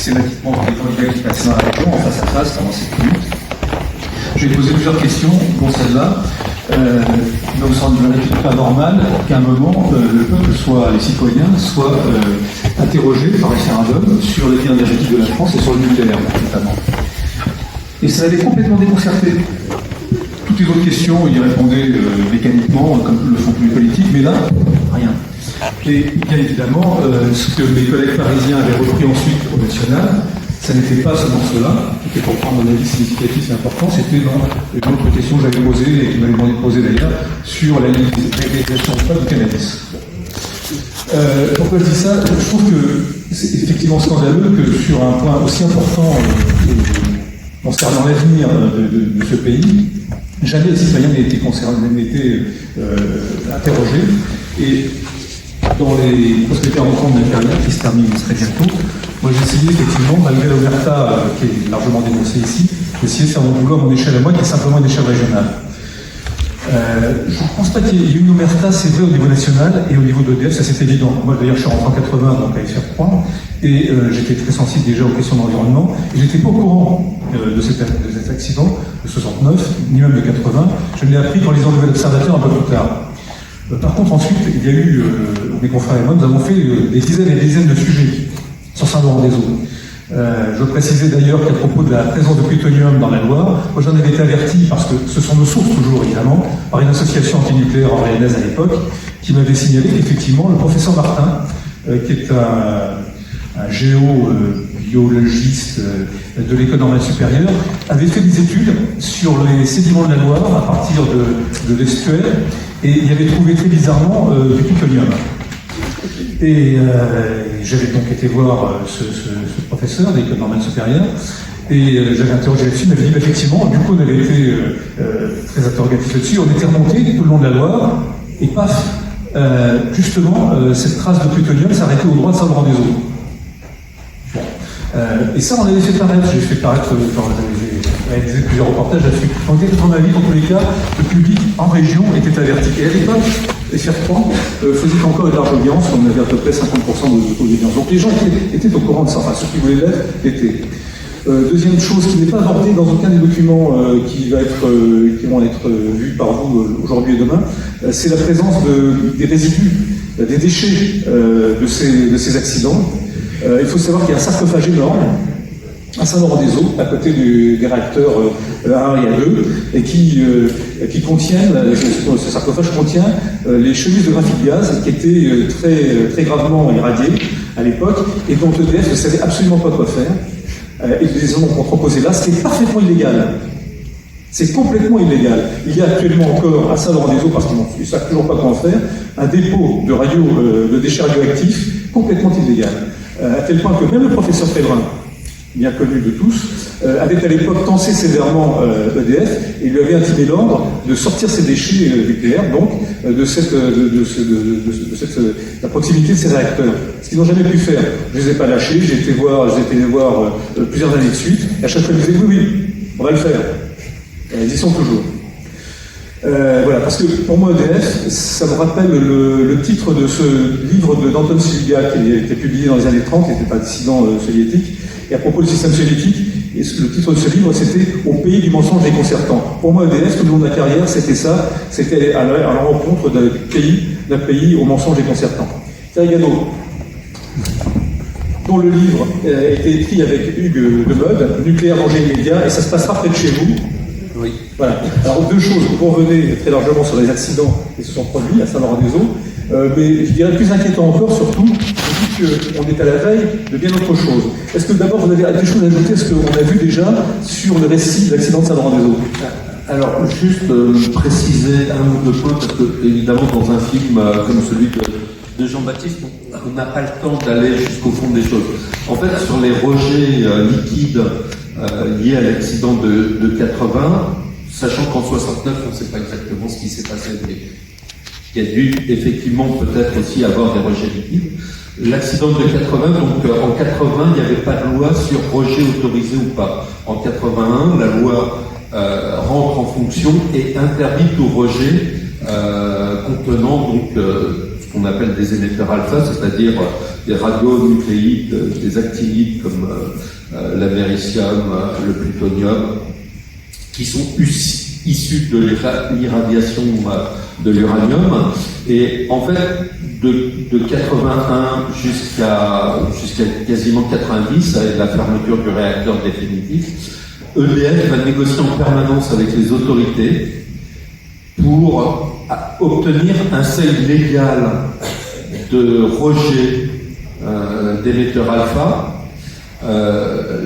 systématiquement tous les candidats qui passaient dans la région, en face à face, pendant 7 minutes. Je vais poser plusieurs questions, dont celle-là. Il me semble pas normal qu'à un moment, le peuple soit, les citoyens, soient interrogés par référendum sur l'avenir énergétique de la France et sur le nucléaire, notamment. Et ça avait complètement déconcerté. Toutes les autres questions, il y répondait mécaniquement, comme le font tous les politiques, mais là, rien. Et bien évidemment, ce que mes collègues parisiens avaient repris ensuite au national, ça n'était pas ce morceau-là, qui était pour prendre un avis significatif et important, c'était dans une autre question que j'avais posée, et qui m'avait demandé de poser d'ailleurs, sur la légalisation ou pas du cannabis. Pourquoi je dis ça? Je trouve que c'est effectivement scandaleux que sur un point aussi important concernant l'avenir de ce pays, jamais les citoyens n'aient été concernés, n'aient été interrogés. Et dans les prospecteurs rencontres de carrière qui se terminent très bientôt, moi j'ai essayé effectivement, malgré l'omerta qui est largement dénoncée ici, d'essayer de faire mon boulot à mon échelle à moi, qui est simplement une échelle régionale. Je constate qu'il y a eu une omerta, c'est vrai, au niveau national et au niveau d'EDF, ça c'est évident. Moi d'ailleurs je suis rentré en 80, donc à y faire croire, et j'étais très sensible déjà aux questions d'environnement, et j'étais pas au courant de cet accident de 69, ni même de 80, je l'ai appris quand lisant le nouvel observateur un peu plus tard. Par contre, ensuite, il y a eu, mes confrères et moi, nous avons fait des dizaines et des dizaines de sujets sur Saint-Laurent-des-Eaux. Je précisais d'ailleurs qu'à propos de la présence de plutonium dans la Loire, moi j'en avais été averti, parce que ce sont nos sources toujours évidemment, par une association antinucléaire orléanaise à l'époque, qui m'avait signalé qu'effectivement le professeur Martin, qui est un géobiologiste de l'École normale supérieure, avait fait des études sur les sédiments de la Loire à partir de l'estuaire, et il avait trouvé très bizarrement du plutonium. Et j'avais donc été voir ce professeur de l'École normale supérieure, et j'avais interrogé là-dessus, il m'avait dit effectivement, du coup on avait été très interrogatif là-dessus, on était remonté tout le long de la Loire, et paf, justement, cette trace de plutonium s'arrêtait au droit de Saint-Laurent-des-Eaux. Et ça, on avait fait paraître, j'ai fait paraître, j'ai réalisé plusieurs reportages là-dessus. Donc, à mon avis, dans tous les cas, le public en région était averti. Et à l'époque, les FR3 faisaient encore une large audience, on avait à peu près 50% d'audience. Donc les gens étaient au courant de ça, enfin ceux qui voulaient l'être étaient. Deuxième chose qui n'est pas abordée dans aucun des documents qui vont être vus par vous aujourd'hui et demain, c'est la présence des résidus, des déchets de ces accidents. Il faut savoir qu'il y a un sarcophage énorme à Saint-Laurent-des-Eaux, à côté des réacteurs 1 et 2, et qui contiennent, ce sarcophage contient les chemises de graphite gaz qui étaient très gravement irradiées à l'époque, et dont EDF ne savait absolument pas quoi faire. Et les ont proposé là, ce qui est parfaitement illégal. C'est complètement illégal. Il y a actuellement encore à Saint-Laurent-des-Eaux, parce qu'ils ne savent toujours pas quoi en faire, un dépôt de déchets radioactifs complètement illégal. À tel point que même le professeur Pédrin, bien connu de tous, avait à l'époque tensé sévèrement EDF et lui avait intimé l'ordre de sortir ses déchets nucléaires, donc de la proximité de ces réacteurs. Ce qu'ils n'ont jamais pu faire. Je ne les ai pas lâchés, j'ai été les voir plusieurs années de suite, et à chaque fois ils disaient oui, on va le faire. Et ils y sont toujours. Voilà, parce que pour moi EDF, ça me rappelle le titre de ce livre d'Anton Siliga qui a été publié dans les années 30, qui n'était pas dissident soviétique, et à propos du système soviétique, et le titre de ce livre c'était « Au pays du mensonge déconcertant ». Pour moi EDF, tout le long de la carrière, c'était ça, c'était à la rencontre d'un pays au mensonge déconcertant. Thierry Gadot, dont le livre a été écrit avec Hugues Demeud, Nucléaire danger immédiat, et ça se passera près de chez vous. Oui. Voilà. Alors deux choses, vous revenez très largement sur les accidents qui se sont produits à Saint-Laurent-des-Eaux, mais je dirais plus inquiétant encore, surtout, je dis qu'on est à la veille de bien autre chose. Est-ce que d'abord vous avez des choses à ajouter à ce qu'on a vu déjà sur le récit de l'accident de Saint-Laurent-des-Eaux? Alors, juste préciser un ou deux points, parce que, évidemment, dans un film comme celui de Jean-Baptiste, on n'a pas le temps d'aller jusqu'au fond des choses. En fait, sur les rejets liquides liés à l'accident de 80, sachant qu'en 69, on ne sait pas exactement ce qui s'est passé, mais il y a dû effectivement peut-être aussi avoir des rejets liquides. L'accident de 80, donc en 80, il n'y avait pas de loi sur rejet autorisé ou pas. En 81, la loi rentre en fonction et interdit tout rejet contenant donc ce qu'on appelle des émetteurs alpha, c'est-à-dire des radionucléides, des actinides comme l'américium, le plutonium, qui sont issus de l'irradiation de l'uranium. Et en fait, de 81 jusqu'à quasiment 90, avec la fermeture du réacteur définitif, EDF va négocier en permanence avec les autorités pour obtenir un seuil légal de rejet d'émetteurs alpha.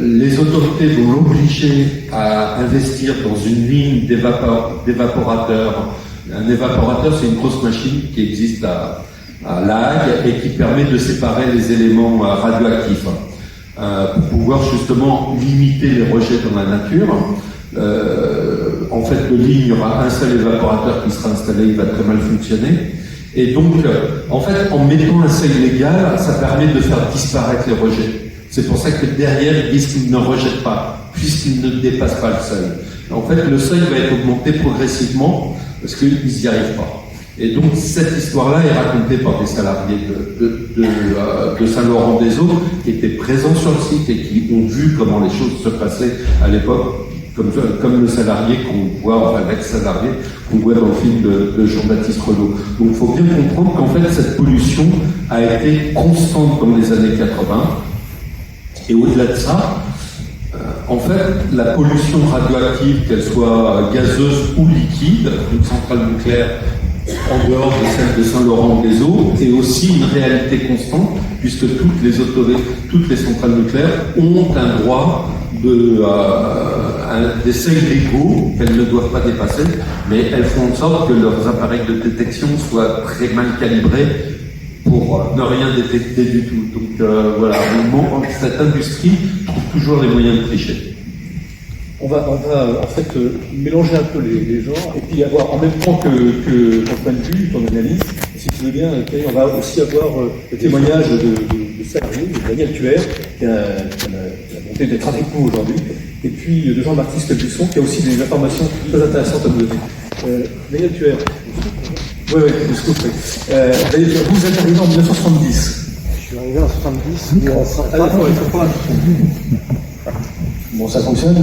Les autorités vont l'obliger à investir dans une ligne d'évaporateurs. Un évaporateur, c'est une grosse machine qui existe à La Hague et qui permet de séparer les éléments radioactifs pour pouvoir justement limiter les rejets dans la nature. En fait, de ligne, il y aura un seul évaporateur qui sera installé, il va très mal fonctionner. Et donc, en fait, en mettant un seuil légal, ça permet de faire disparaître les rejets. C'est pour ça que derrière, ils disent qu'ils ne rejettent pas, puisqu'ils ne dépassent pas le seuil. En fait, le seuil va être augmenté progressivement, parce qu'ils n'y arrivent pas. Et donc, cette histoire-là est racontée par des salariés de Saint-Laurent-des-Eaux, qui étaient présents sur le site et qui ont vu comment les choses se passaient à l'époque, comme le salarié qu'on voit, enfin l'ex-salarié qu'on voit dans le film de Jean-Baptiste Renaud. Donc il faut bien comprendre qu'en fait cette pollution a été constante dans les années 80. Et au-delà de ça, en fait, la pollution radioactive, qu'elle soit gazeuse ou liquide, d'une centrale nucléaire en dehors de celle de Saint-Laurent-des-Eaux, est aussi une réalité constante, puisque toutes les centrales nucléaires ont un droit des seuils légaux qu'elles ne doivent pas dépasser, mais elles font en sorte que leurs appareils de détection soient très mal calibrés pour ne rien détecter du tout. Donc voilà, cette industrie trouve toujours les moyens de tricher. On va en fait mélanger un peu les genres et puis avoir en même temps que ton point de vue, ton analyse. Et si tu veux bien, on va aussi avoir le témoignage de salariés, de Daniel Thuer, qui a la bonté d'être avec nous aujourd'hui, et puis de Jean-Baptiste Busson, qui a aussi des informations très intéressantes à nous donner. Daniel Thuer. Oui, je vous prie. Daniel Thuer, vous êtes arrivé en 1970. Je suis arrivé en 70. Bon, ça fonctionne.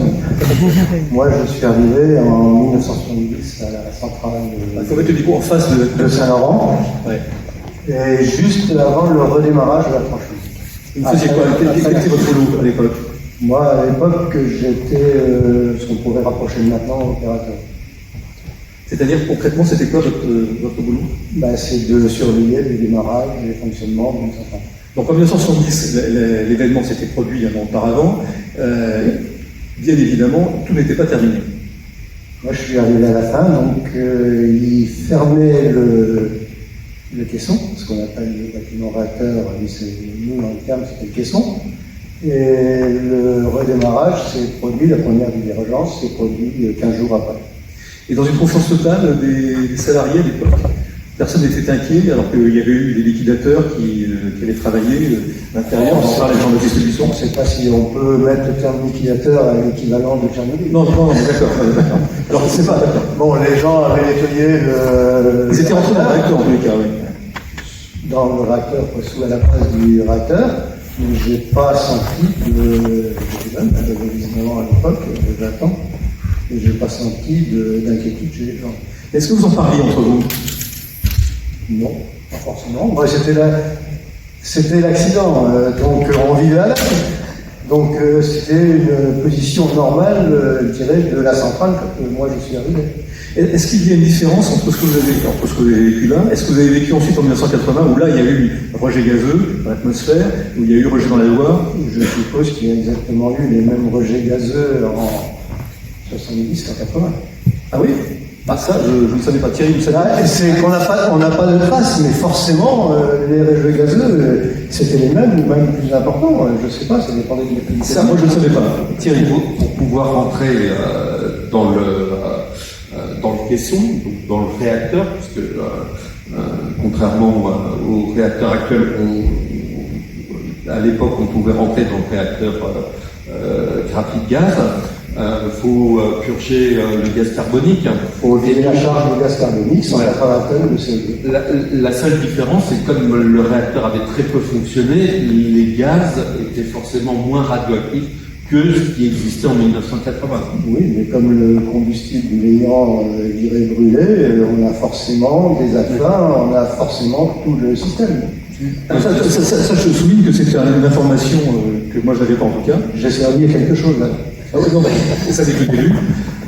Moi, je suis arrivé en 1970 à la centrale Il faut mettre le micro en face de Saint-Laurent. Ouais. Et juste avant le redémarrage de la franchise. Vous faisiez quoi? Quel était votre boulot à l'époque? Moi, à l'époque, j'étais ce qu'on pourrait rapprocher de maintenant opérateur. C'est-à-dire, concrètement, c'était quoi votre boulot? C'est de surveiller les démarrages, les fonctionnements d'une centrale. Donc en 1970, l'événement s'était produit un an auparavant. Bien évidemment, tout n'était pas terminé. Moi, je suis arrivé à la fin, donc il fermait le caisson, ce qu'on appelle le bâtiment réacteur, nous, dans le terme, c'était le caisson. Et le redémarrage s'est produit, la première divergence s'est produite 15 jours après. Et dans une confiance totale des salariés à l'époque, personne n'était inquiet, alors qu'il y avait eu des liquidateurs qui allaient travailler à l'intérieur, on en parle des gens de distribution. Je ne sais pas si on peut mettre le terme liquidateur à l'équivalent de Tchernobyl. Non, d'accord. Alors, je ne sais pas, d'accord. Bon, les gens avaient nettoyé le... Ils étaient rentrés dans le réacteur, en tous les cas, oui. Dans le réacteur, sous la base du réacteur, mais je n'ai pas senti j'avais visiblement à l'époque, de 20 ans, et je n'ai pas senti d'inquiétude chez les gens. Est-ce que vous en parliez entre vous? Non, pas forcément. Moi, c'était l'accident, donc on vivait à l'acte. Donc c'était une position normale, je dirais, de la centrale quand moi je suis arrivé. Est-ce qu'il y a une différence entre ce que vous avez vécu là, est-ce que vous avez vécu ensuite en 1980, où là il y a eu rejet gazeux dans l'atmosphère, où il y a eu rejet dans la Loire? Je suppose qu'il y a exactement eu les mêmes rejets gazeux en 70 en 80. Ah oui? Ça, je ne savais pas. Thierry, vous savez? C'est qu'on n'a pas de traces, mais forcément, les rejets gazeux, c'était les mêmes ou même plus importants. Je ne sais pas, ça dépendait de l'épidémie. Ça, moi, je ne savais pas. Thierry, Pour pouvoir rentrer dans le caisson, donc dans le réacteur, puisque contrairement au réacteur actuel, à l'époque, on pouvait rentrer dans le réacteur graphite-gaz. faut purger le gaz carbonique. Il faut vider la charge de gaz carbonique, 180 tonnes de CO2. La seule différence, c'est que comme le réacteur avait très peu fonctionné, les gaz étaient forcément moins radioactifs que ce qui existait en 1980. Oui, mais comme le combustible ayant brûlé, on a forcément des alphas, on a forcément tout le système. Alors ça, je souligne que c'est une information que moi je n'avais pas en tout cas. J'ai servi à quelque chose là. Ah oui, non, mais ça depuis le début.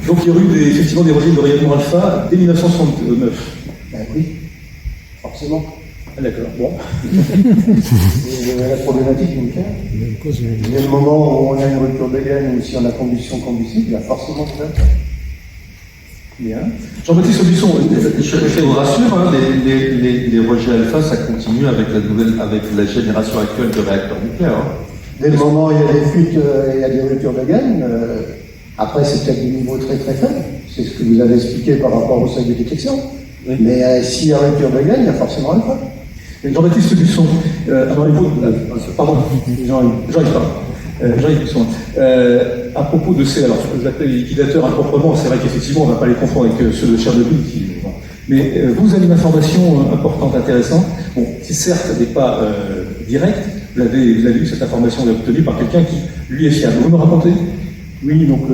Donc il y aurait eu effectivement des rejets de rayonnement alpha dès 1969. Ben oui, forcément. Ah, d'accord, bon. C'est la problématique donc. Il y a le moment où on a une rupture de gaine ou si on a combustion combustible, il y a forcément des alphas. Bien. Jean-Baptiste Aubusson, Je vous rassure, hein, les rejets alpha, ça continue avec la génération actuelle de réacteurs nucléaires. Hein. Dès le moment où il y a des fuites, il y a des ruptures de gaine, après c'est peut-être des niveaux très très faibles. C'est ce que vous avez expliqué par rapport au seuil de détection. Oui. Mais s'il y a rupture de gaine, il y a forcément alpha. Jean-Baptiste Aubusson, pardon, Jean-Yves Busson, à propos de ces, alors je l'appelle les liquidateurs improprement, c'est vrai qu'effectivement on ne va pas les confondre avec ceux de Tchernobyl, mais vous avez une information importante, intéressante, bon, qui certes n'est pas directe, vous avez eu cette information obtenue par quelqu'un qui lui est fiable. Vous me racontez? Oui, donc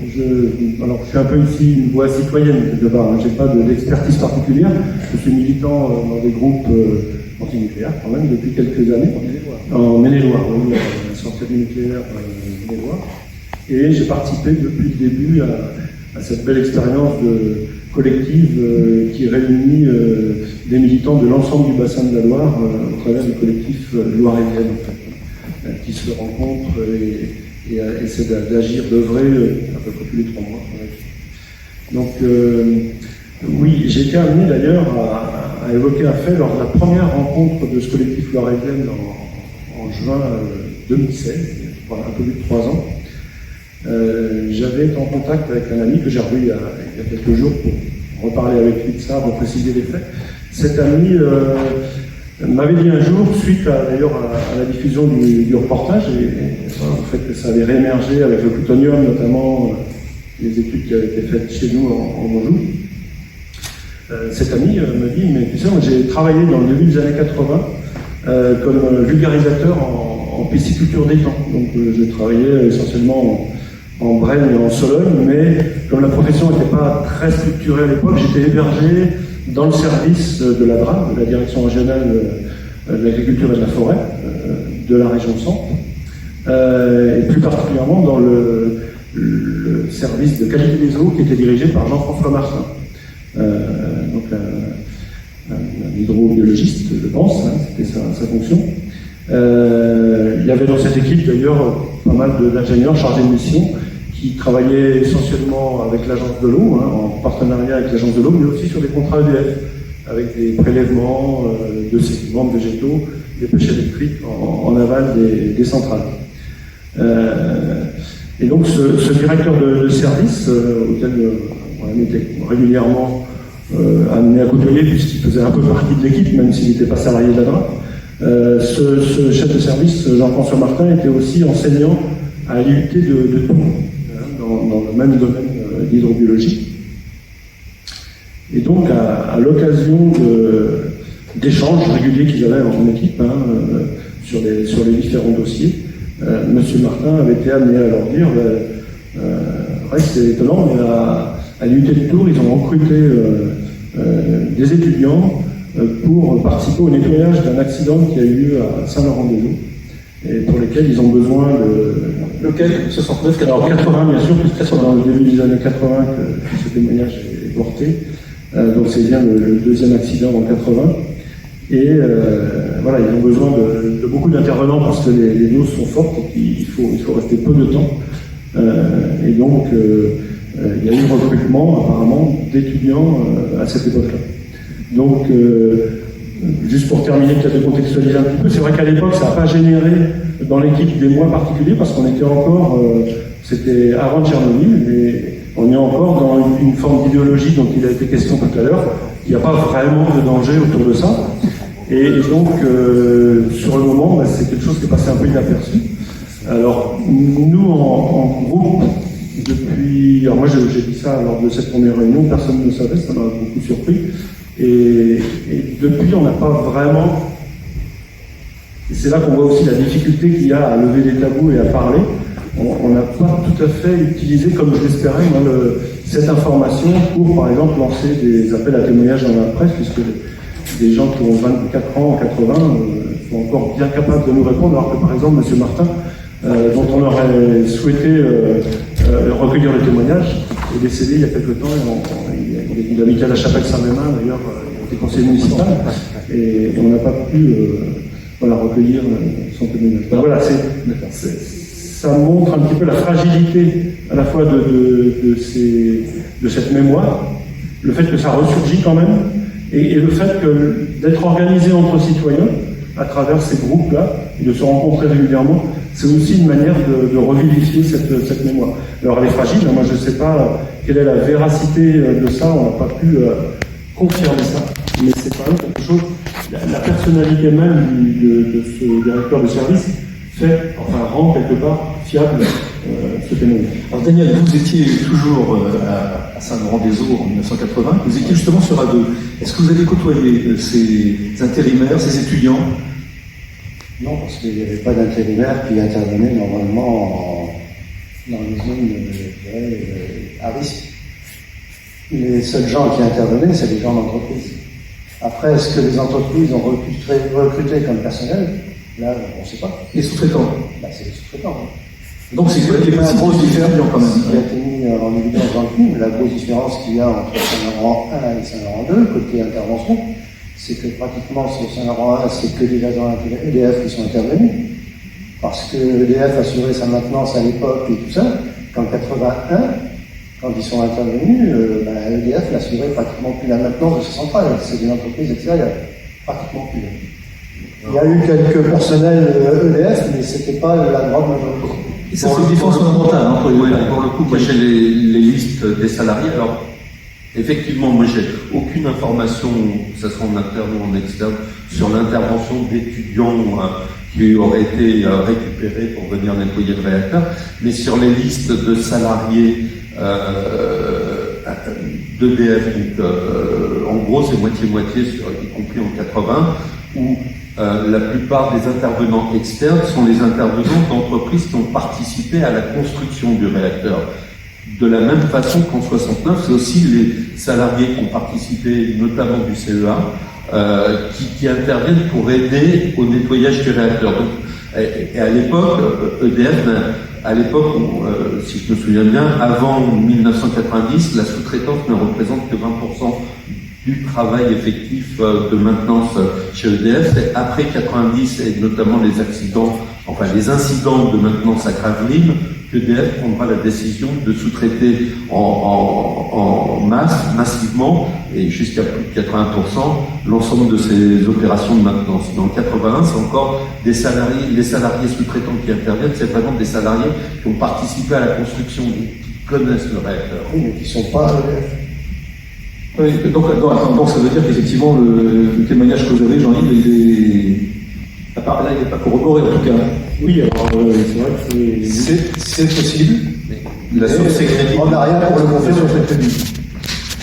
je suis un peu ici une voix citoyenne quelque part, hein. Je n'ai pas d'expertise particulière, je suis militant dans des groupes antinucléaires quand même depuis quelques années. En Maine-et-Loire, oui, la sortie du nucléaire Maine-et-Loire. Et j'ai participé depuis le début à cette belle expérience collective qui réunit des militants de l'ensemble du bassin de la Loire au travers du collectif Loire-et-Vienne, en fait, qui se rencontrent et essaient d'agir, d'œuvrer à peu près tous les 3 mois. Donc, oui, j'ai été amené d'ailleurs à évoquer un fait lors de la première rencontre de ce collectif Loire-et-Vienne en juin 2016, un peu plus de 3 ans. J'avais été en contact avec un ami que j'ai revu il y a quelques jours pour reparler avec lui de ça, repréciser les faits. Cet ami m'avait dit un jour, suite d'ailleurs à la diffusion du reportage, et au fait que ça avait réémergé avec le plutonium, notamment les études qui avaient été faites chez nous en Anjou. Cet ami me dit, mais tu sais, moi j'ai travaillé dans le début des années 80 comme vulgarisateur en pisciculture d'étang. Donc je travaillais essentiellement en Brenne et en Sologne, mais comme la profession n'était pas très structurée à l'époque, j'étais hébergé dans le service de la DRAC, de la Direction régionale de l'agriculture et de la forêt, de la région Centre, et plus particulièrement dans le service de qualité des eaux qui était dirigé par Jean-François Martin, donc un hydrobiologiste, je pense, hein, c'était sa fonction. Il y avait dans cette équipe d'ailleurs pas mal d'ingénieurs chargés de mission qui travaillaient essentiellement avec l'agence de l'eau, hein, en partenariat avec l'agence de l'eau, mais aussi sur des contrats EDF, avec des prélèvements de sédiments végétaux, des pêches électriques en aval des centrales. Et donc ce directeur de service, auquel on était régulièrement amené à côtoyer, puisqu'il faisait un peu partie de l'équipe, même s'il n'était pas salarié de la DRAC, ce chef de service, Jean-François Martin, était aussi enseignant à l'IUT de Tours, dans le même domaine d'hydrobiologie. Et donc, à l'occasion d'échanges réguliers qu'ils avaient en équipe, hein, sur les différents dossiers, M. Martin avait été amené à leur dire, c'est étonnant, mais à l'IUT de Tours, ils ont recruté des étudiants pour participer au nettoyage d'un accident qui a eu lieu à Saint-Laurent-des-Eaux, et pour lesquels ils ont besoin de... Lequel 69, 80 Alors 80, bien sûr, puisque c'est dans le début des années 80 que ce témoignage est porté. Donc c'est bien le deuxième accident en 80. Et voilà, ils ont besoin de beaucoup d'intervenants parce que les doses sont fortes et qu'il faut rester peu de temps. Et donc, il y a eu recrutement apparemment d'étudiants à cette époque-là. Donc, juste pour terminer, peut-être de contextualiser un petit peu, c'est vrai qu'à l'époque, ça n'a pas généré dans l'équipe des mois particuliers parce qu'on était encore, c'était avant Tchernobyl, mais on est encore dans une forme d'idéologie dont il a été question tout à l'heure. Il n'y a pas vraiment de danger autour de ça. Et donc, sur le moment, c'est quelque chose qui est passé un peu inaperçu. Alors, nous, en groupe, depuis... Alors moi, j'ai dit ça lors de cette première réunion, personne ne savait, ça m'a beaucoup surpris. Et depuis, on n'a pas vraiment... Et c'est là qu'on voit aussi la difficulté qu'il y a à lever les tabous et à parler. On n'a pas tout à fait utilisé, comme je l'espérais, moi, cette information pour, par exemple, lancer des appels à témoignages dans la presse, puisque des gens qui ont 24 ans, 80, sont encore bien capables de nous répondre, alors que, par exemple, M. Martin, dont on aurait souhaité recueillir le témoignage, est décédé il y a quelque temps. Il habite à la Chapelle-Saint-Mémin, d'ailleurs, il était conseiller municipal, et on n'a pas pu recueillir son témoignage. Donc voilà, ça montre un petit peu la fragilité à la fois de cette mémoire, le fait que ça ressurgit quand même, et le fait d'être organisé entre citoyens à travers ces groupes-là, et de se rencontrer régulièrement, c'est aussi une manière de revivifier cette mémoire. Alors elle est fragile, moi je ne sais pas quelle est la véracité de ça, on n'a pas pu confirmer ça, mais c'est quand même quelque chose, la personnalité même de ce directeur de service rend quelque part fiable ce témoignage. Alors Daniel, vous étiez toujours à Saint-Laurent-des-Eaux en 1980, vous étiez justement sur A2. Est-ce que vous avez côtoyé ces intérimaires, ces étudiants? Non, parce qu'il n'y avait pas d'intérimaires qui intervenaient normalement dans les zones, je dirais, à risque. Les seuls gens qui intervenaient, c'est les gens d'entreprise. Après, est-ce que les entreprises ont recruté comme personnel? Là, on ne sait pas. Les sous-traitants? C'est les sous-traitants. Donc c'est une grosse différence quand même. Ce qui a été mis en évidence dans le film, la grosse différence qu'il y a entre Saint-Laurent 1 et Saint-Laurent 2, côté intervention, c'est que pratiquement sur Saint-Laurent 1, c'est que des agents EDF qui sont intervenus, parce que EDF assurait sa maintenance à l'époque et tout ça, qu'en 81, quand ils sont intervenus, EDF n'assurait pratiquement plus la maintenance de ses centrales, c'est des entreprises extérieures, pratiquement plus. Il y a eu quelques personnels EDF, mais ce n'était pas la grande majorité. Et ça, c'est une différence fondamentale. Pour le coup, moi j'ai les listes des salariés. Alors, effectivement, moi j'ai aucune information, que ce soit en interne ou en externe, sur l'intervention d'étudiants qui auraient été récupérés pour venir nettoyer le réacteur, mais sur les listes de salariés d'EDF, donc en gros c'est moitié-moitié, y compris en 80, où la plupart des intervenants externes sont les intervenants d'entreprises qui ont participé à la construction du réacteur. De la même façon qu'en 69, c'est aussi les salariés qui ont participé, notamment du CEA, qui interviennent pour aider au nettoyage du réacteur. Donc, et à l'époque, EDF, si je me souviens bien, avant 1990, la sous-traitance ne représente que 20% du travail effectif de maintenance chez EDF. Et après 90, et notamment les incidents de maintenance à Gravelines, qu'EDF prendra la décision de sous-traiter en massivement, et jusqu'à plus de 80%, l'ensemble de ces opérations de maintenance. Dans le 81, c'est encore des salariés, les salariés sous-traitants qui interviennent, c'est vraiment des salariés qui ont participé à la construction, qui connaissent le réacteur. Oui, mais qui ne sont pas EDF. Oui, donc ça veut dire qu'effectivement le témoignage que vous avez, Jean-Yves, il n'est pas corroboré en tout cas. Oui, alors c'est vrai que c'est possible. La source est crédible. On n'a rien pour le confirmer.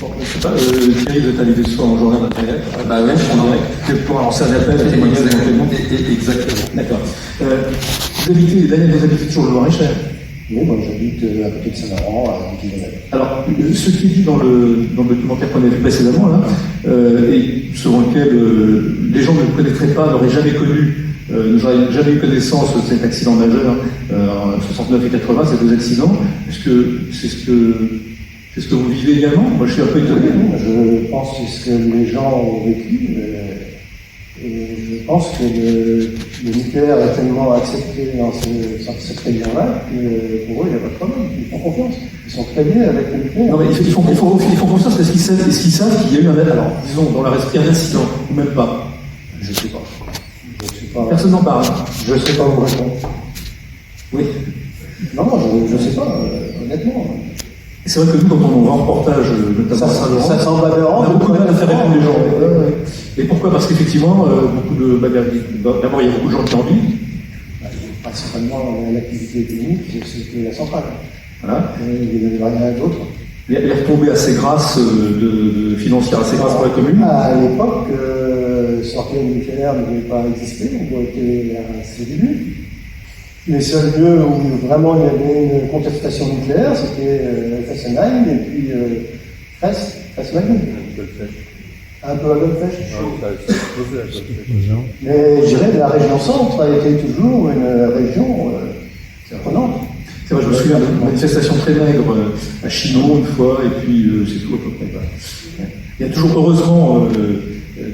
Bon, je ne sais pas, Thierry, vous êtes arrivé ce soir en journal d'intérêt. Bah ouais, je pour lancer un appel à témoigner éventuellement. Exactement. D'accord. Daniel, vous habitez toujours le Loir-et-Cher? Oui, moi j'habite à côté de Saint-Laurent, à 10 km. Alors, ce qui est dit dans le documentaire qu'on a vu précédemment, là, et selon lequel les gens ne le connaîtraient pas, n'auraient jamais connu, n'auraient jamais eu connaissance de cet accident majeur en 69 et 80, ces deux accidents, est-ce que c'est ce que vous vivez également? Moi, je suis un peu étonné. Je pense que c'est ce que les gens ont vécu. Et je pense que le nucléaire est tellement accepté dans cette région-là que pour eux, il n'y a pas de problème. Ils font confiance. Ils sont très bien avec le nucléaire. Non, mais ils font confiance parce qu'ils savent qu'il y a eu alors, disons, dans leur esprit, un incident, ou même pas. Je ne sais pas. Personne n'en parle. Je ne sais pas vous répondre. Oui. Non, je ne sais pas, honnêtement. C'est vrai que nous, quand on va en reportage, notamment à Saint-Laurent, ça semble aberrant. on a beaucoup de mal à faire répondre les gens. Et pourquoi? Parce qu'effectivement, d'abord, il y a beaucoup de gens qui en vivent. principalement l'activité économique, c'était la centrale. Voilà. Il n'y avait rien d'autre. Les retombées assez grasses, financières assez grasses pour la commune. À l'époque, sortir du nucléaire ne devait pas exister, on doit être à ses débuts. Les seuls lieux où vraiment il y avait une contestation nucléaire, c'était Fessenheim et puis Fessenheim. Un peu à Golfech. Mais je dirais que la région centre a été toujours une région prenante. C'est vrai, je me souviens d'une manifestation très maigre à Chinon une fois, et puis c'est tout à peu près. Il y a toujours heureusement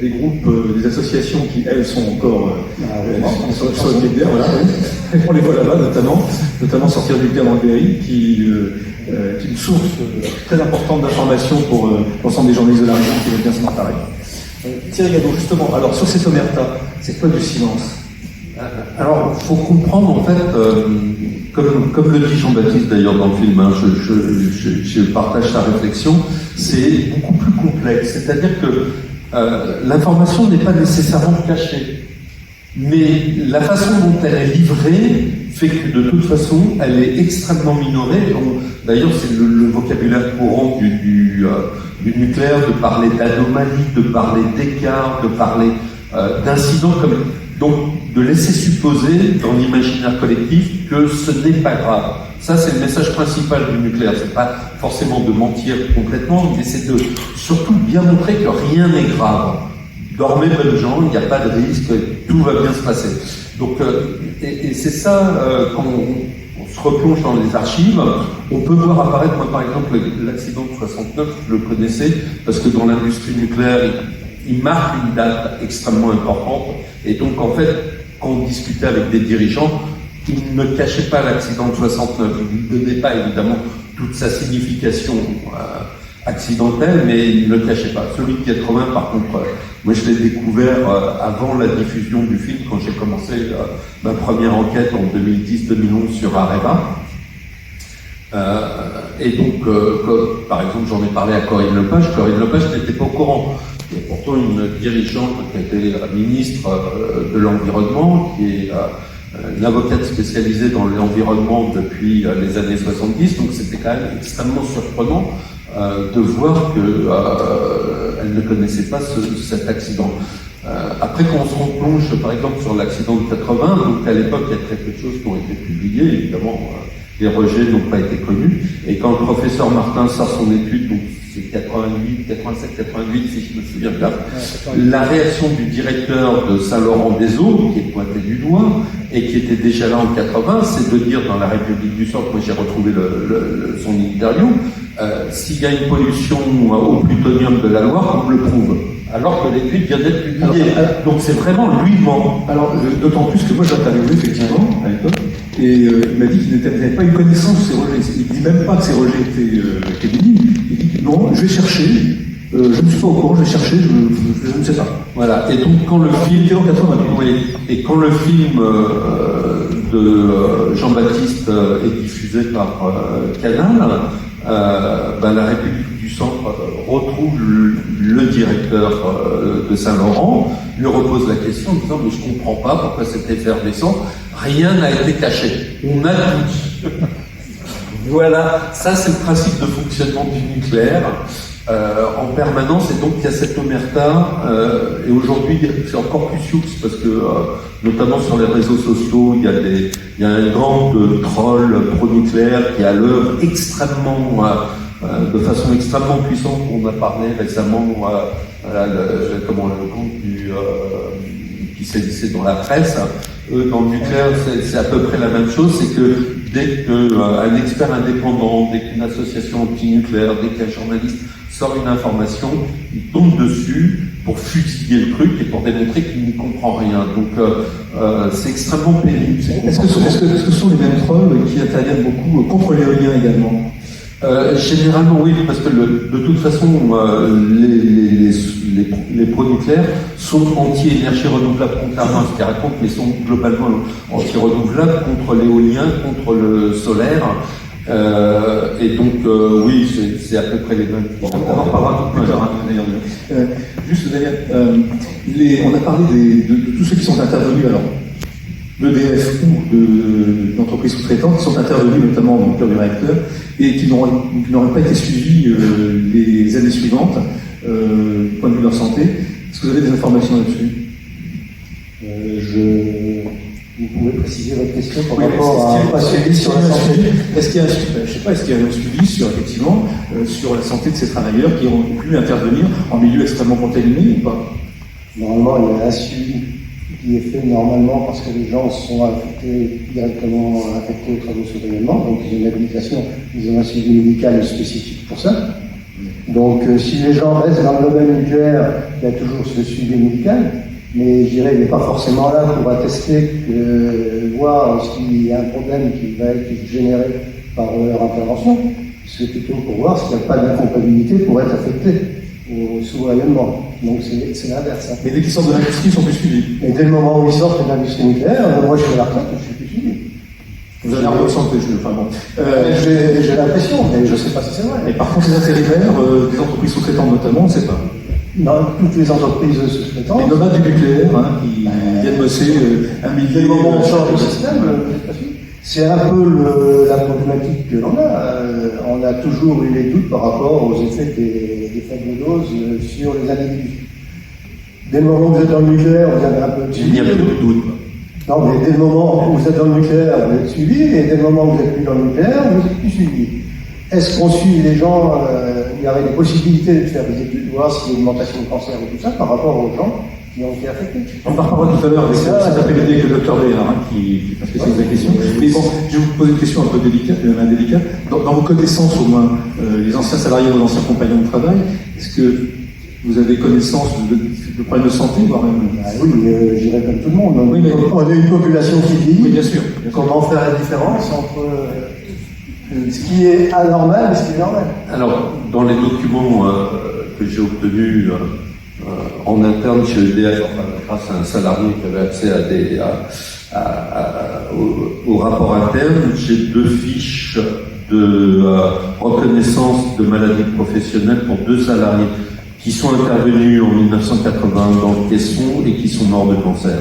des groupes, des associations qui, elles, sont encore sur le pied de guerre, voilà. On les voit là-bas, notamment Sortir du Nucléaire dans le Berry, qui est une source très importante d'informations pour l'ensemble des journalistes de la région qui veulent bien se m'emparer. Thierry Gadot, justement, alors sur cette omerta, c'est quoi du silence? Alors, il faut comprendre, en fait, comme le dit Jean-Baptiste d'ailleurs dans le film, hein, je partage sa réflexion, c'est beaucoup plus complexe. C'est-à-dire que l'information n'est pas nécessairement cachée, mais la façon dont elle est livrée fait que de toute façon, elle est extrêmement minorée. D'ailleurs, c'est le vocabulaire courant du nucléaire, de parler d'anomalies, de parler d'écarts, de parler d'incidents comme... Donc, de laisser supposer dans l'imaginaire collectif que ce n'est pas grave. Ça, c'est le message principal du nucléaire. C'est pas forcément de mentir complètement, mais c'est de surtout bien montrer que rien n'est grave. Dormez, bonnes gens, il n'y a pas de risque, tout va bien se passer. Donc, et c'est ça, quand on se replonge dans les archives, on peut voir apparaître, moi par exemple, l'accident de 69, je le connaissais, parce que dans l'industrie nucléaire, il marque une date extrêmement importante. Et donc, en fait, quand on discutait avec des dirigeants, ils ne cachaient pas l'accident de 69. Ils ne donnaient pas, évidemment, toute sa signification accidentelle, mais ils ne le cachaient pas. Celui de 80, par contre, moi, je l'ai découvert avant la diffusion du film, quand j'ai commencé ma première enquête en 2010-2011 sur Areva. Et donc, par exemple, j'en ai parlé à Corinne Lepage. Corinne Lepage n'était pas au courant. Il y a pourtant une dirigeante qui a été ministre de l'Environnement, qui est une avocate spécialisée dans l'environnement depuis les années 70, donc c'était quand même extrêmement surprenant de voir qu'elle ne connaissait pas cet accident. Après, quand on se replonge, par exemple, sur l'accident de 80, donc à l'époque, il y a très peu de choses qui ont été publiées, évidemment, les rejets n'ont pas été connus, et quand le professeur Martin sort son étude, donc c'est 88, 87, 88, si je me souviens bien. La réaction du directeur de Saint-Laurent-des-Eaux, qui est pointé du doigt, et qui était déjà là en 80, c'est de dire dans la République du Centre, moi j'ai retrouvé son interview, s'il y a une pollution au plutonium de la Loire, on me le prouve. Alors que l'étude vient d'être publiée. Donc c'est vraiment lui ment. Alors, d'autant plus que moi j'ai interviewé effectivement à l'époque, et il m'a dit qu'il n'avait pas eu connaissance de ces rejets. Il ne dit même pas que ces rejets étaient bénis. Il dit non, je vais chercher, je ne suis pas au courant, je vais chercher, je ne sais pas. Voilà. Et donc quand le film, et quand le film de Jean-Baptiste est diffusé par Canal, la République du Centre retrouve le directeur de Saint-Laurent, lui repose la question en disant mais je comprends pas pourquoi c'est effervescent, rien n'a été caché, on a tout. Voilà, ça c'est le principe de fonctionnement du nucléaire en permanence, et donc il y a cette omerta, et aujourd'hui c'est encore plus sioux parce que notamment sur les réseaux sociaux, il y a un grand troll pro-nucléaire qui a l'œuvre extrêmement de façon extrêmement puissante. On a parlé récemment le compte qui s'est lissé dans la presse. Dans le nucléaire, c'est à peu près la même chose. C'est que dès qu'un expert indépendant, dès qu'une association anti-nucléaire, dès qu'un journaliste sort une information, il tombe dessus pour fusiller le truc et pour démontrer qu'il ne comprend rien. Donc c'est extrêmement pénible. Est-ce que ce sont les mêmes trolls qui interviennent beaucoup contre l'éolien également? Généralement oui, parce que de toute façon les pro-nucléaires sont anti-énergie renouvelable contrairement à ce qu'ils racontent, mais sont globalement anti-renouvelables contre l'éolien, contre le solaire. Et donc oui, c'est à peu près les mêmes. On en reparlera plus tard d'ailleurs. Juste Daniel, on a parlé de tous ceux qui sont intervenus alors. d'EDF ou d'entreprises sous-traitantes qui sont intervenus notamment dans le cœur du réacteur et qui n'auraient pas été suivis les années suivantes du point de vue de leur santé. Est-ce que vous avez des informations là-dessus? Vous pouvez préciser votre question par Oui, rapport à un suivi sur la santé? Est-ce qu'il y a un suivi sur, effectivement, sur la santé de ces travailleurs qui ont pu intervenir en milieu extrêmement contaminé ou pas? Normalement, il y a un suivi qui est fait normalement parce que les gens sont directement affectés aux travaux sous rayonnement, donc ils ont une habilitation, ils ont un suivi médical spécifique pour ça. Donc si les gens restent dans le domaine nucléaire, il y a toujours ce suivi médical, mais je dirais qu'il n'est pas forcément là pour attester, voir s'il y a un problème qui va être généré par leur intervention, c'est plutôt pour voir s'il n'y a pas d'incompatibilité pour être affecté au sous-rayonnement. Donc c'est l'inverse. Mais dès qu'ils sortent de l'industrie, ils sont plus suivis. Et dès le moment où ils sortent de l'industrie nucléaire, moi je suis à la retraite, je suis plus suivi. Vous avez un ressenti, enfin bon. J'ai l'impression, mais je ne sais pas si c'est vrai. Et par contre, les intérimaires, des entreprises sous-traitantes notamment, on ne sait pas. Dans toutes les entreprises sous-traitantes. Les nomades du nucléaire, qui viennent bosser un millier. Dès le moment où on change le système, c'est un peu la problématique que l'on a. On a toujours eu les doutes par rapport aux effets des faibles doses sur les individus. Dès le moment où vous êtes dans le nucléaire, vous avez un peu de suivi. Il n'y a plus de doute. Non, mais dès le moment où vous êtes dans le nucléaire, vous êtes suivi, et dès le moment où vous n'êtes plus dans le nucléaire, vous n'êtes plus suivi. Est-ce qu'on suit les gens, il y avait des possibilités de faire des études, voir s'il y a une augmentation de cancer et tout ça, par rapport aux gens qui ont été affectés? On en parlera tout à l'heure avec cet après-midi avec le docteur Béard, qui va spécialiser la question. Mais bon, je vais vous poser une question un peu délicate, même indélicate. Dans vos connaissances, au moins, les anciens salariés, vos anciens compagnons de travail, est-ce que vous avez connaissance de problèmes de santé, voire même... Oui, je dirais comme tout le monde. Oui, mais... On a une population qui vit. Oui, bien sûr. Comment faire la différence entre ce qui est anormal et ce qui est normal? Alors, dans les documents que j'ai obtenus en interne chez EDF, grâce à un salarié qui avait accès au rapport interne, j'ai 2 fiches de reconnaissance de maladie professionnelle pour 2 salariés qui sont intervenus en 1980 dans le caisson et qui sont morts de cancer.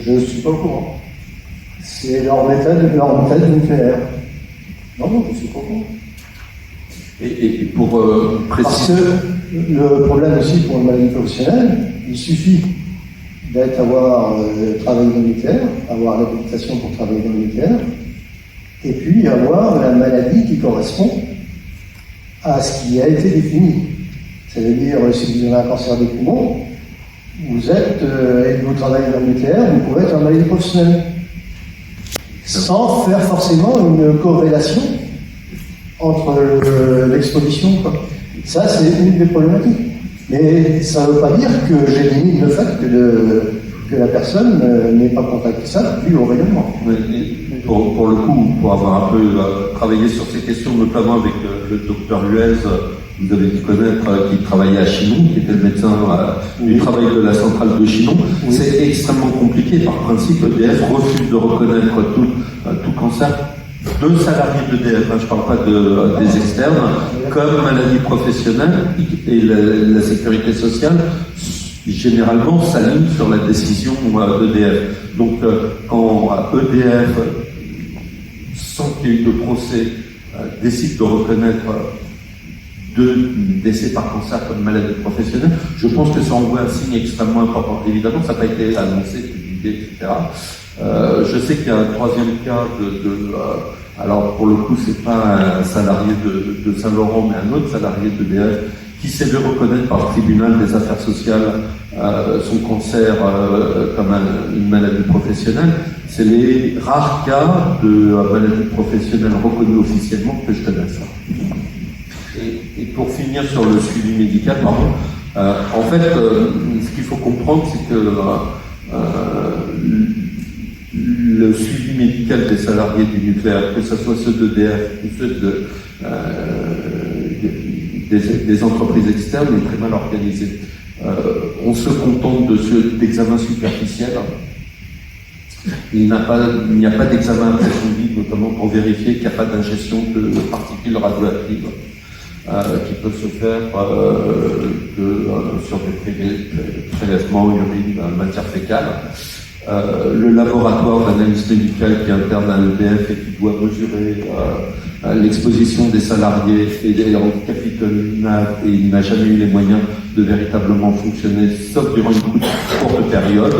Je ne suis pas au courant. C'est leur méthode nucléaire. Non, je ne suis pas au courant. Et pour Parce préciser... que le problème aussi pour une maladie professionnelle, il suffit avoir travaillé dans le nucléaire, avoir l'habilitation pour travailler dans le nucléaire, et puis avoir la maladie qui correspond à ce qui a été défini. Ça veut dire, si vous avez un cancer des poumons, vous êtes, et que vous travaillez dans le nucléaire, vous pouvez être en maladie professionnelle. Sans faire forcément une corrélation entre l'exposition. Ça, c'est une des problématiques. Mais ça ne veut pas dire que j'élimine le fait que la personne n'ait pas contacté ça dû au rayonnement. Pour le coup, pour avoir un peu travaillé sur ces questions, notamment avec le docteur Luez, vous avez dû connaître, qui travaillait à Chinon, qui était le médecin du travail de la centrale de Chinon. Oui. C'est extrêmement compliqué. Par principe, EDF refuse de reconnaître tout cancer de salariés d'EDF, je ne parle pas des externes, comme maladie professionnelle, et la sécurité sociale généralement s'aligne sur la décision d'EDF. Donc quand EDF, sans qu'il y ait eu de procès, décide de reconnaître 2 décès par cancer comme maladie professionnelle, je pense que ça envoie un signe extrêmement important. Évidemment, ça n'a pas été annoncé, publié, etc. Je sais qu'il y a un 3e cas alors pour le coup, c'est pas un salarié de Saint-Laurent, mais un autre salarié d'EDF qui s'est fait reconnaître par le tribunal des affaires sociales son cancer comme une maladie professionnelle. C'est les rares cas de maladie professionnelle reconnue officiellement que je connaisse. Et pour finir sur le suivi médical, en fait, ce qu'il faut comprendre, c'est que le suivi médical des salariés du nucléaire, que ce soit ceux d'EDF ou ceux des entreprises externes, est très mal organisé. On se contente d'examens superficiels. Il n'y a pas d'examen approfondi, notamment pour vérifier qu'il n'y a pas d'ingestion de particules radioactives. qui peuvent se faire sur des prélèvements, urine, matière fécale. Le laboratoire d'analyse médicale qui est interne à l'EDF et qui doit mesurer l'exposition des salariés et des handicapés et il n'a jamais eu les moyens de véritablement fonctionner, sauf durant une courte période.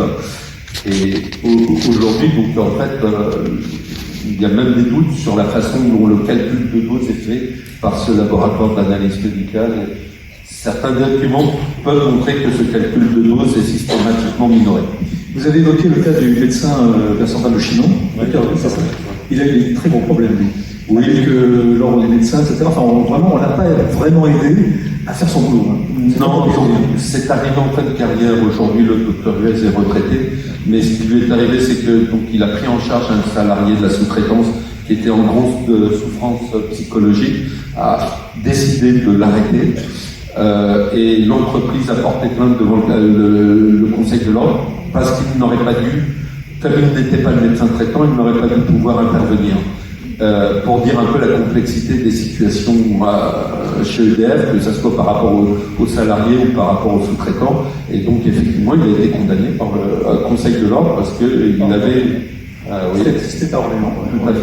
Et aujourd'hui, donc en fait, il y a même des doutes sur la façon dont le calcul de dose est fait par ce laboratoire d'analyse médicale. Certains documents peuvent montrer que ce calcul de dose est systématiquement minoré. Vous avez évoqué le cas du médecin de la centrale de Chinon. Il a eu des très gros problèmes, lui. Oui, que l'ordre des médecins, etc. Enfin, on l'a pas vraiment aidé à faire son boulot. Non, c'est arrivé en fin de carrière. Aujourd'hui, le docteur Huez est retraité. Mais ce qui lui est arrivé, c'est que donc il a pris en charge un salarié de la sous-traitance qui était en grande souffrance psychologique, a décidé de l'arrêter. Et l'entreprise a porté plainte devant le Conseil de l'ordre parce qu'il n'aurait pas dû, comme il n'était pas le médecin traitant, il n'aurait pas dû pouvoir intervenir. Pour dire un peu la complexité des situations chez EDF, que ce soit par rapport aux salariés ou par rapport aux sous-traitants. Et donc, effectivement, il a été condamné par le Conseil de l'ordre parce qu'il avait... C'était à Orléans. Tout à fait.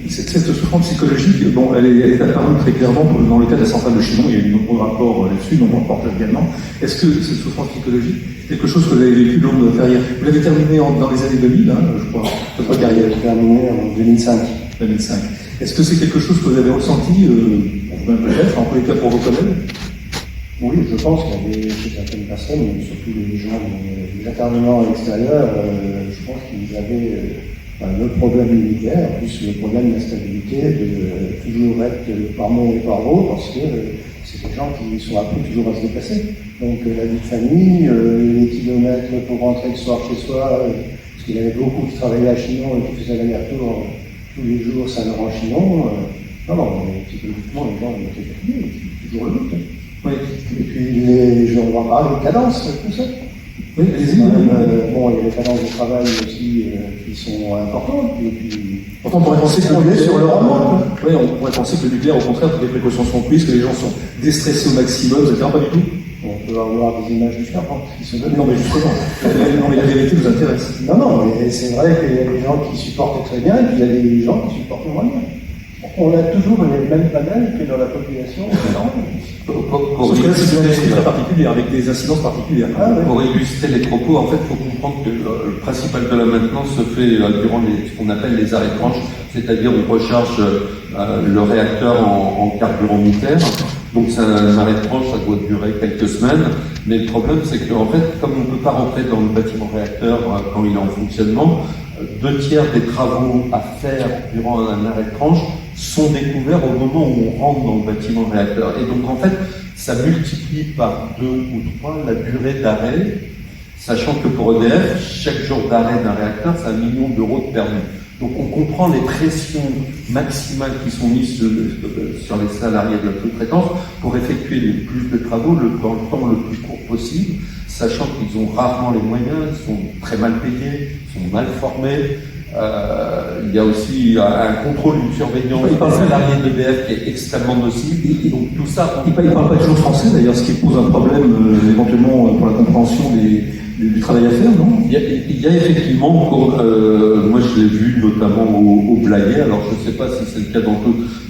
Cette souffrance psychologique, bon, elle est apparue très clairement dans le cas de la centrale de Chinon. Il y a eu de nombreux rapports là-dessus, de nombreux reportages également. Est-ce que cette souffrance psychologique, c'est quelque chose que vous avez vécu lors de votre carrière? Vous l'avez terminé dans les années 2000, je crois. Votre carrière est terminée en 2005. 2005. Est-ce que c'est quelque chose que vous avez ressenti, vous-même peut-être, en tous les cas pour vos collègues? Oui, je pense qu'il y avait chez certaines personnes, surtout les gens, les intervenants extérieurs, je pense qu'ils avaient le problème militaire, plus le problème d'instabilité, de toujours être par mot et par mot, parce que c'est des gens qui sont appris toujours à se déplacer. Donc la vie de famille, les kilomètres pour rentrer le soir chez soi, parce qu'il y avait beaucoup qui travaillaient à Chinon et qui faisaient l'aller-retour tous les jours, Saint-Laurent-Chinon. Non, psychologiquement, les gens étaient fatigués, toujours le doute. Oui. Et puis, on va parler de cadence, tout ça. Oui, allez-y. Bon, il y a les cadences de travail aussi qui sont importantes. Et puis, pourtant, on pourrait penser que on est sur le rendement. Oui, on pourrait penser que le nucléaire, au contraire, toutes les précautions sont prises, que les gens sont déstressés au maximum, etc. Pas du tout. On peut avoir des images différentes qui se donnent. Non, mais justement, non, mais la vérité vous intéresse. Non, mais c'est vrai qu'il y a des gens qui supportent très bien et puis il y a des gens qui supportent moins bien. On a toujours les mêmes panels que dans la population. Sauf que là, c'est une industrie très particulière, avec des incidences particulières. Pour illustrer les propos, en fait, il faut comprendre que le principal de la maintenance se fait durant ce qu'on appelle les arrêts tranches, c'est-à-dire on recharge le réacteur en carburant nucléaire. Donc c'est un arrêt de tranche, ça doit durer quelques semaines. Mais le problème, c'est qu'en fait, comme on ne peut pas rentrer dans le bâtiment réacteur quand il est en fonctionnement, 2/3 des travaux à faire durant un arrêt de tranche sont découverts au moment où on rentre dans le bâtiment réacteur. Et donc en fait, ça multiplie par 2 ou 3 la durée d'arrêt, sachant que pour EDF, chaque jour d'arrêt d'un réacteur, c'est 1 million d'euros de permis. Donc on comprend les pressions maximales qui sont mises sur les salariés de la sous-traitance pour effectuer le plus de travaux dans le temps le plus court possible, sachant qu'ils ont rarement les moyens, ils sont très mal payés, ils sont mal formés. Il y a aussi un contrôle, une surveillance des salariés d'EDF qui est extrêmement nocive. Et donc tout ça... Il ne parle pas toujours français d'ailleurs, ce qui pose un problème éventuellement pour la compréhension du travail à faire, non? Il y a effectivement, moi je l'ai vu notamment au Blayais, alors je ne sais pas si c'est le cas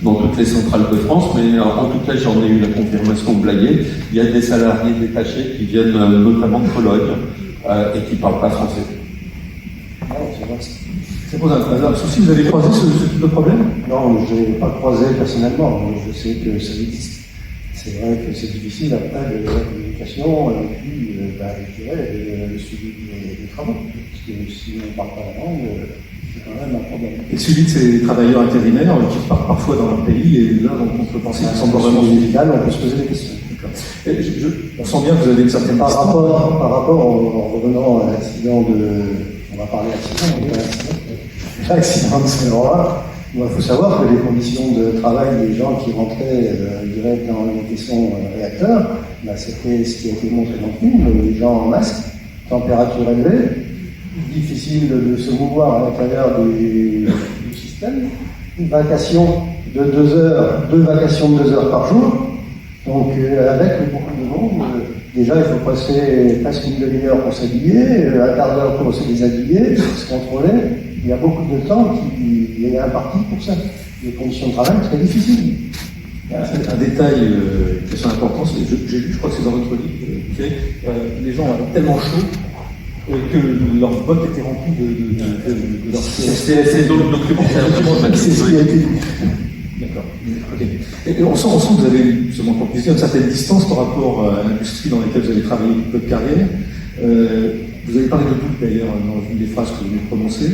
dans toutes les centrales de France, mais en tout cas j'en ai eu la confirmation au Blayais. Il y a des salariés détachés qui viennent notamment de Pologne et qui ne parlent pas français. Ça pose un souci. Vous avez croisé ce type de problème? Non, je n'ai pas croisé personnellement, mais je sais que ça existe. C'est vrai que c'est difficile après de la communication et puis je dirais, le suivi des travaux. Parce que si on ne parle pas la langue, c'est quand même un problème. Et le suivi de ces travailleurs intérimaires qui partent parfois dans leur pays, et là on peut penser qu'ils sont pas vraiment médical, on peut se poser des questions. On sent bien que vous avez une certaine par rapport en revenant à l'accident on va parler accident, mais pas l'accident de Saint-Laurent. Il faut savoir que les conditions de travail des gens qui rentraient direct dans les caissons réacteurs, c'était ce qui a été montré dans le film, les gens en masque, température élevée, difficile de se mouvoir à l'intérieur du système, une vacation de 2 heures, 2 vacations de 2 heures par jour. Donc avec beaucoup de monde, déjà il faut passer presque une demi-heure pour s'habiller, un quart d'heure pour se déshabiller, pour se contrôler. Il y a beaucoup de temps qui est imparti pour ça. Les conditions de travail sont très difficiles. Un détail qui est important, j'ai lu, je crois que c'est dans votre livre, les gens avaient tellement chaud que leurs bottes étaient remplies de leur C'est dans le documentaire. C'est ce qui a été dit. D'accord. Okay. Et on sent que vous avez, justement, pour plaisir, une certaine distance par rapport à l'industrie dans laquelle vous avez travaillé votre carrière. Vous avez parlé de doute d'ailleurs dans une des phrases que vous venez de prononcer.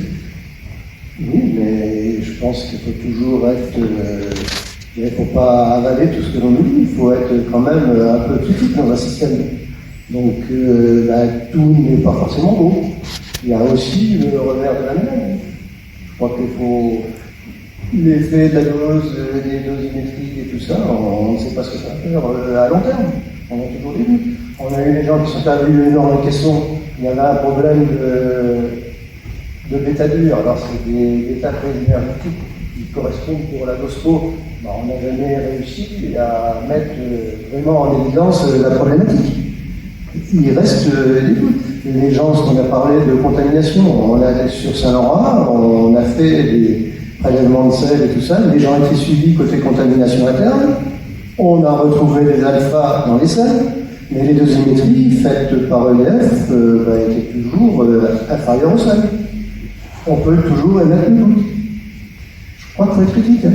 Oui, mais je pense qu'il faut toujours être. Il ne faut pas avaler tout ce que l'on nous dit. Il faut être quand même un peu critique dans un système. Donc, tout n'est pas forcément beau. Il y a aussi le revers de la médaille. Je crois qu'il faut. L'effet de la dose, des dosimétries et tout ça, on ne sait pas ce que ça va faire à long terme. On a toujours des doutes. On a eu des gens qui sont arrivés dans les caissons. Il y avait un problème de bêta-dur. Alors, c'est des bêta-très énergétiques qui correspondent pour la GOSPO. On n'a jamais réussi à mettre vraiment en évidence la problématique. Il reste des doutes. Les gens, ce qu'on a parlé de contamination, on a sur Saint-Laurent, on a fait des prélèvements de sel et tout ça, les gens étaient suivis côté contamination interne, on a retrouvé des alphas dans les sels, mais les dosimétries faites par EDF étaient toujours inférieures au sel. On peut toujours émettre le doute. Je crois qu'il faut être critique.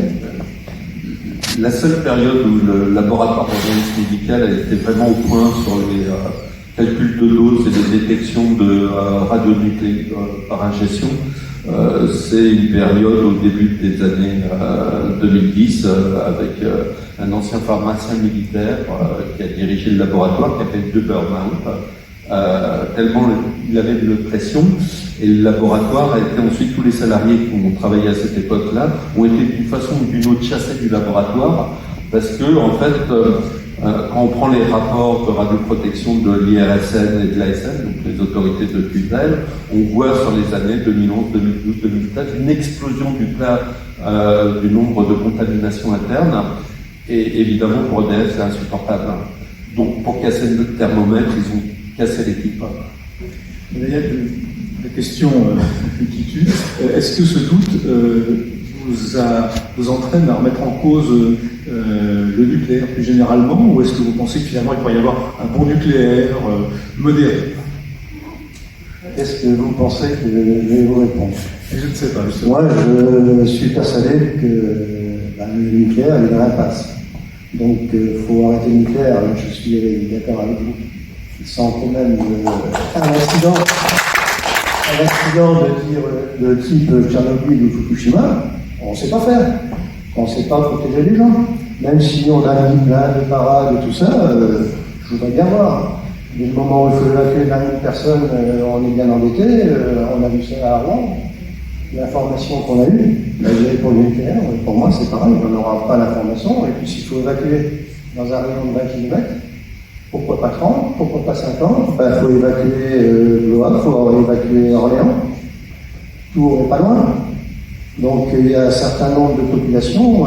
La seule période où le laboratoire d'analyse médicale a été vraiment au point sur les calculs de doses et les détections de radionucléides par ingestion, c'est une période au début des années 2010 avec un ancien pharmacien militaire qui a dirigé le laboratoire, qui a fait 2 burn-out, tellement il avait de pression. Et le laboratoire a été ensuite, tous les salariés qui ont travaillé à cette époque-là ont été d'une façon ou d'une autre chassés du laboratoire parce que, en fait, quand on prend les rapports de radioprotection de l'IRSN et de l'ASN, donc les autorités de tutelle, on voit sur les années 2011, 2012, 2013 une explosion du nombre de contaminations internes. Et évidemment, pour EDF, c'est insupportable. Donc, pour casser le thermomètre, ils ont cassé l'équipe. Il y a des questions qui tuent. Est-ce que ce doute vous entraîne à remettre en cause le nucléaire plus généralement, ou est-ce que vous pensez que finalement il pourrait y avoir un bon nucléaire modéré? Est-ce que vous pensez que je vais vous répondre? Je ne sais pas, justement. Moi, je suis persuadé que le nucléaire est dans l'impasse. Donc, il faut arrêter le nucléaire. Je suis d'accord avec vous. Sans quand même un accident de type Tchernobyl ou Fukushima, on ne sait pas faire. On ne sait pas protéger les gens. Même si on a mis plein de parades et tout ça, je voudrais bien voir. Dès le moment où il faut évacuer 20 000 personnes, on est bien embêté. On a vu ça à Rouen. L'information qu'on a eue, pour le nucléaire, pour moi c'est pareil, on n'aura pas l'information. Et puis s'il faut évacuer dans un rayon de 20 km, pourquoi pas 30, pourquoi pas 50? Il faut évacuer Blois, il faut évacuer Orléans. Tours n'est pas loin. Donc il y a un certain nombre de populations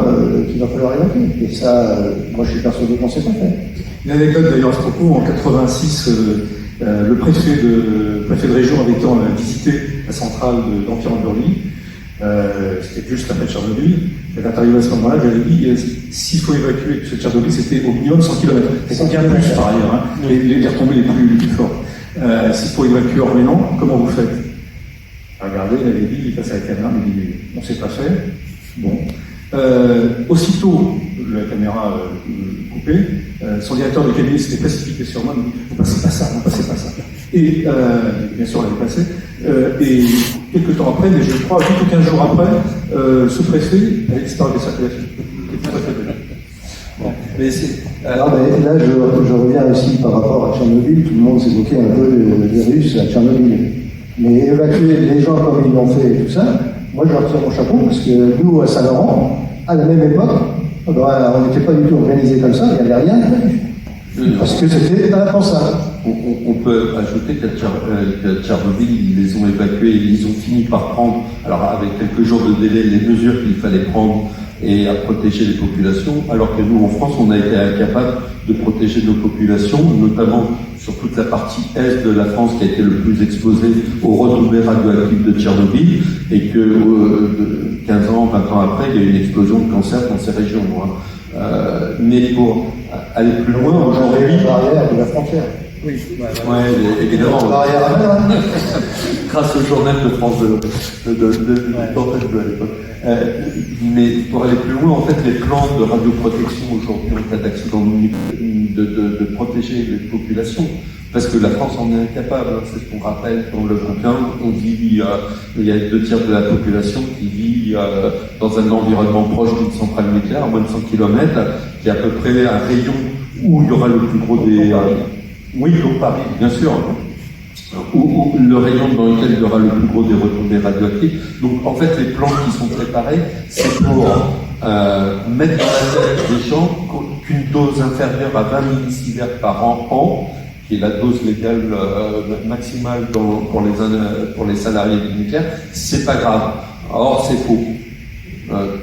qu'il va falloir évacuer. Et ça, moi je suis persuadé qu'on ne sait pas faire. Une anecdote d'ailleurs à ce propos, en 86, le préfet de région avait été visité la centrale d'Empire en Burly. C'était juste après Tchernobyl. Il est arrivé à ce moment-là, j'avais dit s'il faut évacuer ce Tchernobyl, c'était au minimum 100 km. C'est bien plus par ailleurs, hein, les retombées les plus fortes. S'il faut évacuer Orléans, comment vous faites? Regardez, il avait dit, il passe à la caméra, mais il dit on ne sait pas faire. Bon. Aussitôt, la caméra coupée, son directeur de cabinet s'était précipité sur moi, il me dit ne passez pas ça, ne passez pas ça. Et bien sûr, on l'avait passé. Et quelques temps après, mais je crois 8 ou 15 jours après, ce préfet avait disparu des circulations. Bon. Mais là, je reviens aussi par rapport à Tchernobyl. Tout le monde s'évoquait un peu le virus à Tchernobyl. Mais évacuer les gens comme ils l'ont fait et tout ça, moi je leur tire mon chapeau parce que nous, à Saint-Laurent, à la même époque, on n'était pas du tout organisé comme ça, il n'y avait rien prévu. Parce que c'était impensable. On peut ajouter qu'à Tchernobyl, ils les ont évacués, ils ont fini par prendre, alors avec quelques jours de délai, les mesures qu'il fallait prendre et à protéger les populations, alors que nous, en France, on a été incapable de protéger nos populations, notamment sur toute la partie est de la France qui a été le plus exposée aux retombées radioactives de Tchernobyl, et que 15 ans, 20 ans après, il y a eu une explosion de cancer dans ces régions. Mais pour aller plus loin, aujourd'hui... La barrière de la frontière. Oui, Ouais, évidemment. La barrière à mer, hein. Grâce au journal de France d'Antenne Bleue à l'époque. Mais pour aller plus loin, en fait, les plans de radioprotection aujourd'hui en cas d'accident de protéger les populations. Parce que la France en est incapable, hein, c'est ce qu'on rappelle dans le bouquin. On vit, il y a 2/3 de la population qui vit dans un environnement proche d'une centrale nucléaire, à moins de 100 km, qui est à peu près un rayon où il y aura le plus gros des... oui, donc Paris, bien sûr. Ou le rayon dans lequel il y aura le plus gros des retombées radioactives. Donc en fait, les plans qui sont préparés, c'est pour mettre dans la tête des gens qu'une dose inférieure à 20 millisieverts par an, qui est la dose légale maximale pour les salariés du nucléaire, c'est pas grave. Or, c'est faux.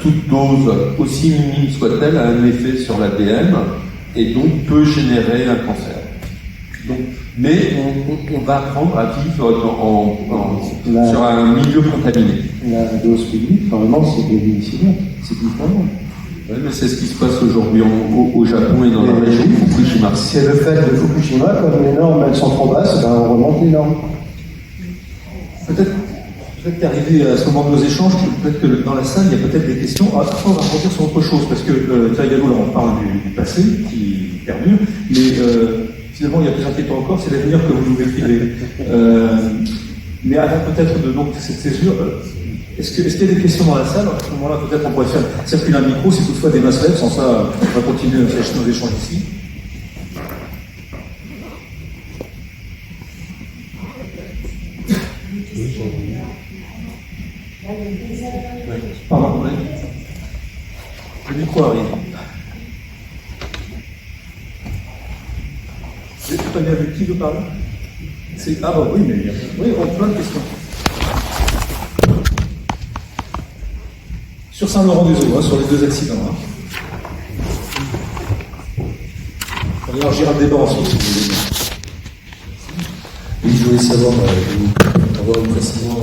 Toute dose, aussi minime soit-elle, a un effet sur l'ADN et donc peut générer un cancer. Donc, mais on va apprendre à vivre sur un milieu contaminé. La dose publique, normalement, c'est des millisieverts. C'est différent. Oui, mais c'est ce qui se passe aujourd'hui au Japon et dans la région de Fukushima. C'est le fait de Fukushima, comme les normes elles sont trop basses, ben on remonte les normes. Peut-être qu'arrivé à ce moment de nos échanges, peut-être que dans la salle, il y a peut-être des questions. Après, on va revenir sur autre chose, parce que Thierry Gallo, là, on parle du passé, qui perdure, mais finalement, il y a plus inquiétant encore, c'est l'avenir que vous nous décrivez. Mais avant peut-être de donc, cette césure, est-ce qu'il y a des questions dans la salle? À ce moment-là, peut-être on pourrait faire circuler un micro, si toutefois des masses lèvent. Sans ça, on va continuer à faire nos échanges ici. Pardon, oui. Le micro arrive. C'est pas bien vu qui veut parler? Ah bah oui, mais oui, on a plein de questions. Sur Saint-Laurent-des-Eaux, sur les 2 accidents. On va élargira le débat ensuite, si vous voulez. Oui, je voulais savoir, avoir une précision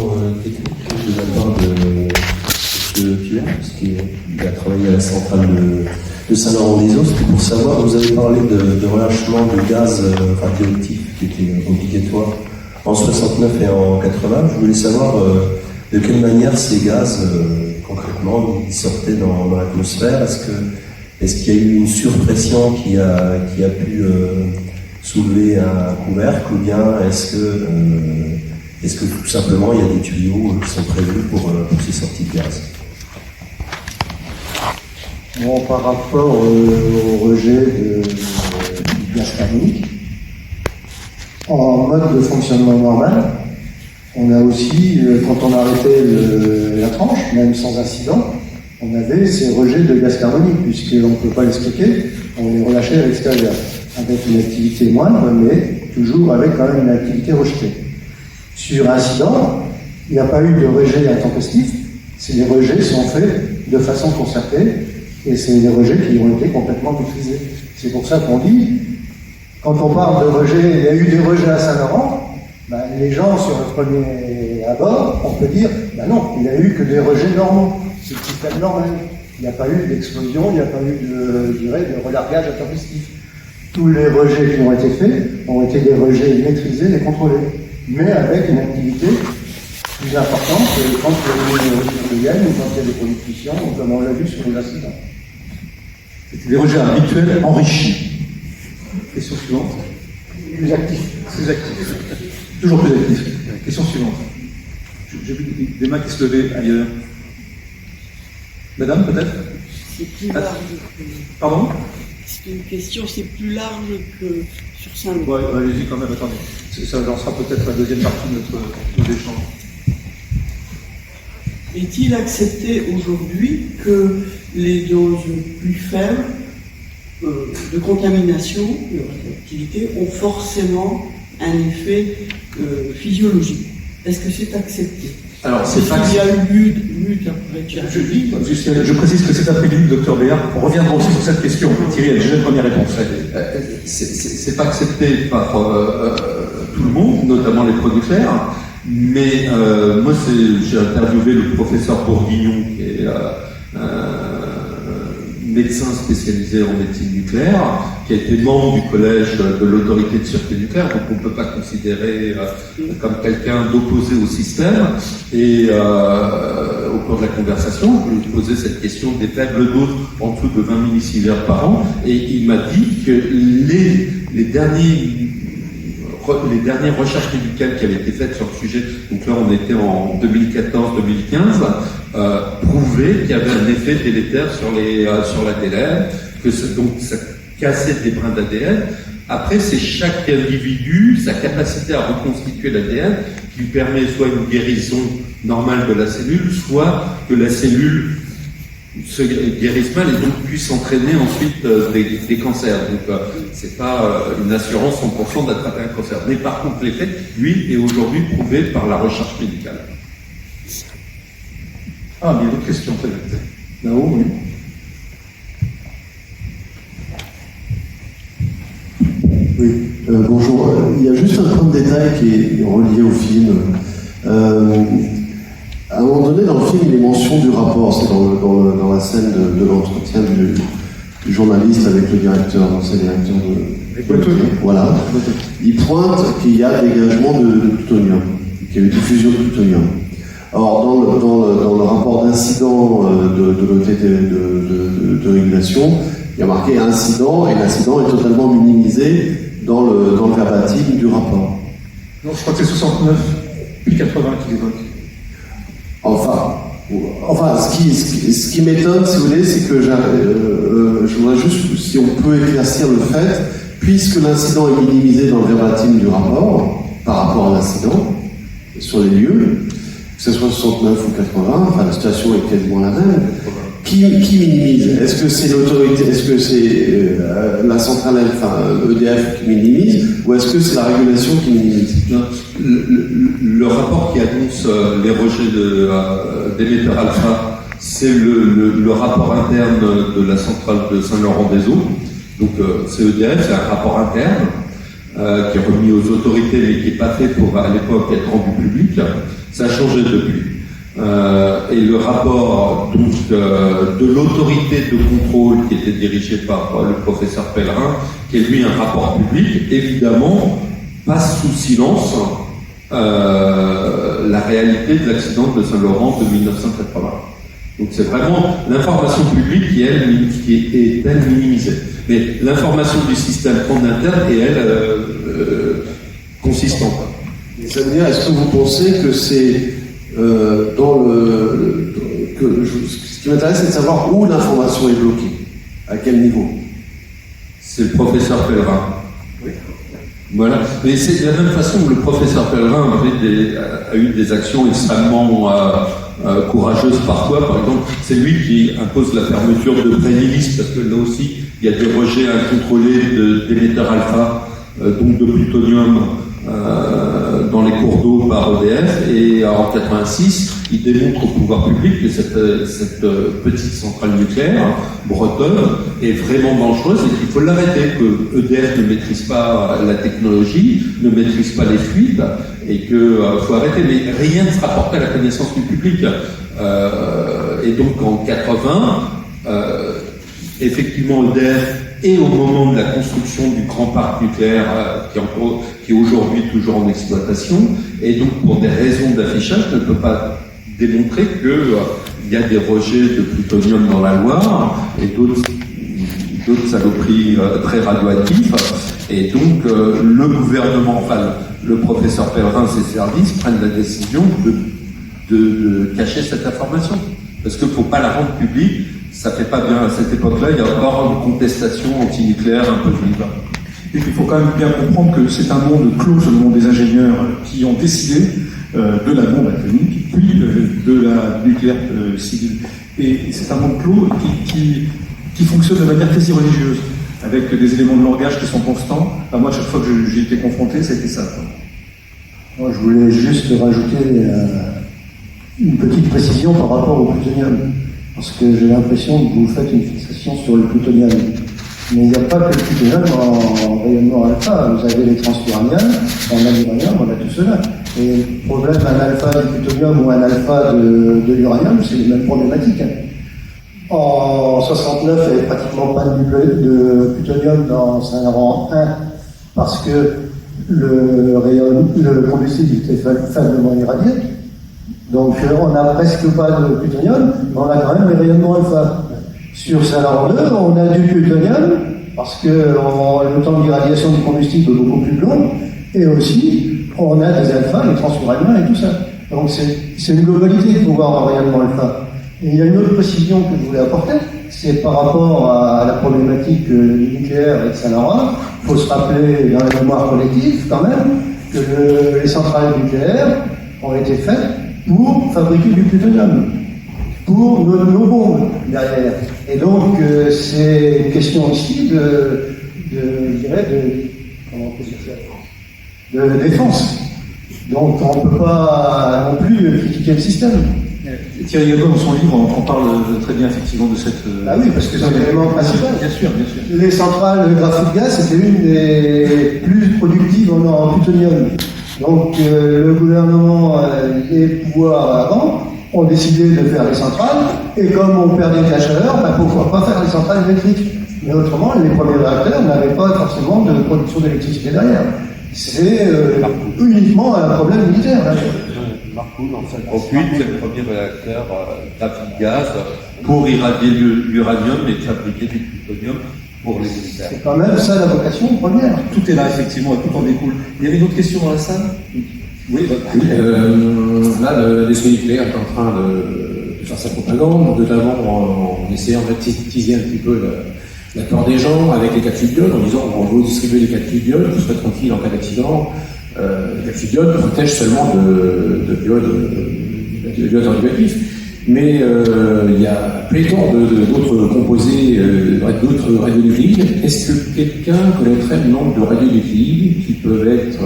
technique de la part de M. Pierre, parce qu'il a travaillé à la centrale de Saint-Laurent-des-Eaux. C'était pour savoir, vous avez parlé de relâchement de gaz radioactifs qui était obligatoire en 69 et en 80. Je voulais savoir de quelle manière ces gaz, concrètement, ils sortaient dans l'atmosphère. Est-ce qu'il y a eu une surpression qui a pu soulever un couvercle, ou bien est-ce que tout simplement il y a des tuyaux qui sont prévus pour ces sorties de gaz? Bon, par rapport au rejet du gaz carbonique, en mode de fonctionnement normal, on a aussi, quand on arrêtait la tranche, même sans incident, on avait ces rejets de gaz carbonique, puisqu'on ne peut pas les stocker, on les relâchait à l'extérieur, avec une activité moindre, mais toujours avec quand même une activité rejetée. Sur incident, il n'y a pas eu de rejet intempestif, les rejets sont faits de façon concertée, et c'est des rejets qui ont été complètement maîtrisés. C'est pour ça qu'on dit, quand on parle de rejet, il y a eu des rejets à Saint-Laurent, ben, les gens sur le premier abord, on peut dire, ben non, il n'y a eu que des rejets normaux, c'est le système normal. Il n'y a pas eu d'explosion, il n'y a pas eu de relargage intempestif. Tous les rejets qui ont été faits ont été des rejets maîtrisés et contrôlés, mais avec une activité plus importante que quand il y a des éoliennes ou quand il y a des productions, comme on l'a vu sur les accidents. C'était des rejets habituels enrichis. Question suivante. Plus actifs. Plus actifs. Toujours plus actifs. Question suivante. J'ai vu des mains qui se levaient ailleurs. Madame, peut-être? C'est plus large que... Pardon? C'est une question, c'est plus large que sur Saint-Louis. Ouais, allez-y quand même, attendez. Ça lancera peut-être la deuxième partie de notre échange. Est-il accepté aujourd'hui que les doses plus faibles de contamination, de radioactivité, ont forcément un effet physiologique. Est-ce que c'est accepté? Alors, c'est pas... Il y a eu Je précise que cet après-midi, le Dr Béard reviendra aussi sur cette question. Thierry a déjà une première réponse. C'est pas accepté par tout le monde, notamment les producteurs, mais moi j'ai interviewé le professeur Bourguignon, qui est médecin spécialisé en médecine nucléaire, qui a été membre du collège de l'autorité de sûreté nucléaire, donc on ne peut pas considérer comme quelqu'un d'opposé au système. Et au cours de la conversation, je lui posais cette question des faibles doses en dessous de 20 millisieverts par an, et il m'a dit que les dernières recherches médicales qui avaient été faites sur le sujet, donc là on était en 2014-2015, prouvaient qu'il y avait un effet délétère sur l'ADN, donc ça cassait des brins d'ADN. Après, c'est chaque individu, sa capacité à reconstituer l'ADN, qui lui permet soit une guérison normale de la cellule, soit que la cellule se guérisse mal et donc puisse entraîner ensuite des cancers. Donc c'est pas une assurance 100% d'attraper un cancer. Mais par contre, l'effet, lui, est aujourd'hui prouvé par la recherche médicale. Ah, mais il y a d'autres questions, peut-être. Là-haut, oui. Oui, bonjour. Il y a juste un point de détail qui est relié au film. À un moment donné, dans le film, il est mention du rapport. C'est dans la scène de l'entretien du journaliste avec le directeur, l'ancien directeur de... Voilà. Il pointe qu'il y a dégagement de plutonium, qu'il y a eu diffusion de plutonium. Or, dans le rapport d'incident de l'autorité de régulation, il y a marqué incident, et l'incident est totalement minimisé dans le verbatim du rapport. Non, je crois que c'est 69 puis 80 qui l'évoque. Enfin, ce qui m'étonne, si vous voulez, c'est que je voudrais juste, si on peut éclaircir le fait, puisque l'incident est minimisé dans le verbatim du rapport, par rapport à l'incident, sur les lieux, que ce soit 69 ou 80, enfin la situation est quasiment la même. Qui minimise? Est-ce que c'est l'autorité, est-ce que c'est la centrale, enfin EDF qui minimise, ou est-ce que c'est la régulation qui minimise? Le rapport qui annonce les rejets d'émetteurs alpha, c'est le rapport interne de la centrale de Saint-Laurent-des-Eaux. Donc c'est EDF, c'est un rapport interne qui est remis aux autorités mais qui n'est pas fait pour à l'époque être rendu public. Ça a changé depuis. Et le rapport donc, de l'autorité de contrôle qui était dirigé par le professeur Pellerin, qui est lui un rapport public, évidemment passe sous silence la réalité de l'accident de Saint-Laurent de 1980. Donc c'est vraiment l'information publique qui est elle minimisée. Mais l'information du système en interne est elle consistante. Et ça veut dire, est-ce que vous pensez que c'est ce qui m'intéresse, c'est de savoir où l'information est bloquée, à quel niveau? C'est le professeur Pellerin. Oui. Voilà. Mais c'est de la même façon que le professeur Pellerin a eu des actions extrêmement courageuses parfois. Par exemple, c'est lui qui impose la fermeture de Brénilis, parce que là aussi, il y a des rejets incontrôlés d'émetteurs alpha, donc de plutonium, dans les cours d'eau par EDF, et en 86, il démontre au pouvoir public que cette petite centrale nucléaire bretonne est vraiment dangereuse et qu'il faut l'arrêter, que EDF ne maîtrise pas la technologie, ne maîtrise pas les fuites, et qu'il faut arrêter. Mais rien ne sera porté à la connaissance du public. Et donc en 80, effectivement EDF, et au moment de la construction du grand parc nucléaire qui est aujourd'hui toujours en exploitation, et donc pour des raisons d'affichage, ne peut pas démontrer qu'il y a des rejets de plutonium dans la Loire et d'autres saloperies très radioactives. Et donc le gouvernement, enfin le professeur Pellerin et ses services prennent la décision de cacher cette information. Parce qu'il ne faut pas la rendre publique. Ça fait pas bien à cette époque-là, il y a encore une contestation antinucléaire un peu vive. Et il faut quand même bien comprendre que c'est un monde clos, le monde des ingénieurs qui ont décidé de la bombe atomique, puis de la nucléaire civile. Et c'est un monde clos qui fonctionne de manière quasi religieuse. avec des éléments de langage qui sont constants. Enfin, moi, chaque fois que j'y étais confronté, c'était ça. Quoi. Moi, je voulais juste rajouter une petite précision par rapport au plutonium, parce que j'ai l'impression que vous faites une fixation sur le plutonium. Mais il n'y a pas que le plutonium en rayonnement alpha. Vous avez les transuraniens, on a l'uranium, on a tout cela. Et le problème d'un alpha du plutonium ou un alpha de l'uranium, c'est les mêmes problématiques. En 69, il n'y avait pratiquement pas de plutonium dans Saint-Laurent 1 parce que le combustible était faiblement irradié. Donc on n'a presque pas de plutonium, mais on a quand même les rayonnements alpha. Sur Saint-Laurent 2, on a du plutonium parce que le temps d'irradiation du combustible est beaucoup plus long, et aussi on a des alphas, les transuraniens et tout ça. Donc c'est une globalité de pouvoir en rayonnement alpha. Et il y a une autre précision que je voulais apporter, c'est par rapport à la problématique nucléaire et de Saint-Laurent. Il faut se rappeler dans la mémoire collective quand même que les centrales nucléaires ont été faites pour fabriquer du plutonium, pour nos bombes derrière. Et donc c'est une question aussi de défense. Donc on ne peut pas non plus critiquer le système. Thierry Gagon, dans son livre, on parle très bien effectivement de cette... Ah oui, parce que c'est l'élément principal. Bien sûr, bien sûr. Les centrales graphite-gaz, c'était une des plus productives en plutonium. Donc le gouvernement et le pouvoir avant ont décidé de faire les centrales, et comme on perdait de la chaleur, pourquoi pas faire les centrales électriques? Mais autrement, les premiers réacteurs n'avaient pas forcément de production d'électricité derrière. C'est uniquement un problème militaire. En Suisse, c'est le premier réacteur graphite-gaz pour irradier l'uranium et fabriquer du plutonium pour les militaires. C'est quand même ça la vocation première. Tout est là, effectivement, et tout en découle. Il y avait une autre question dans la salle? Oui, là, l'esprit nucléaire est en train de faire sa propagande, notamment en essayant de teaser un petit peu la peur des gens avec les capsules d'iode, en disant on va distribuer les capsules d'iode, vous serez tranquille en cas d'accident. Les capsules d'iode protègent seulement de l'iode radioactif. Mais il y a pléthore d'autres composés, d'autres radionucléides. Est-ce que quelqu'un connaîtrait le nombre de radionucléides qui peuvent être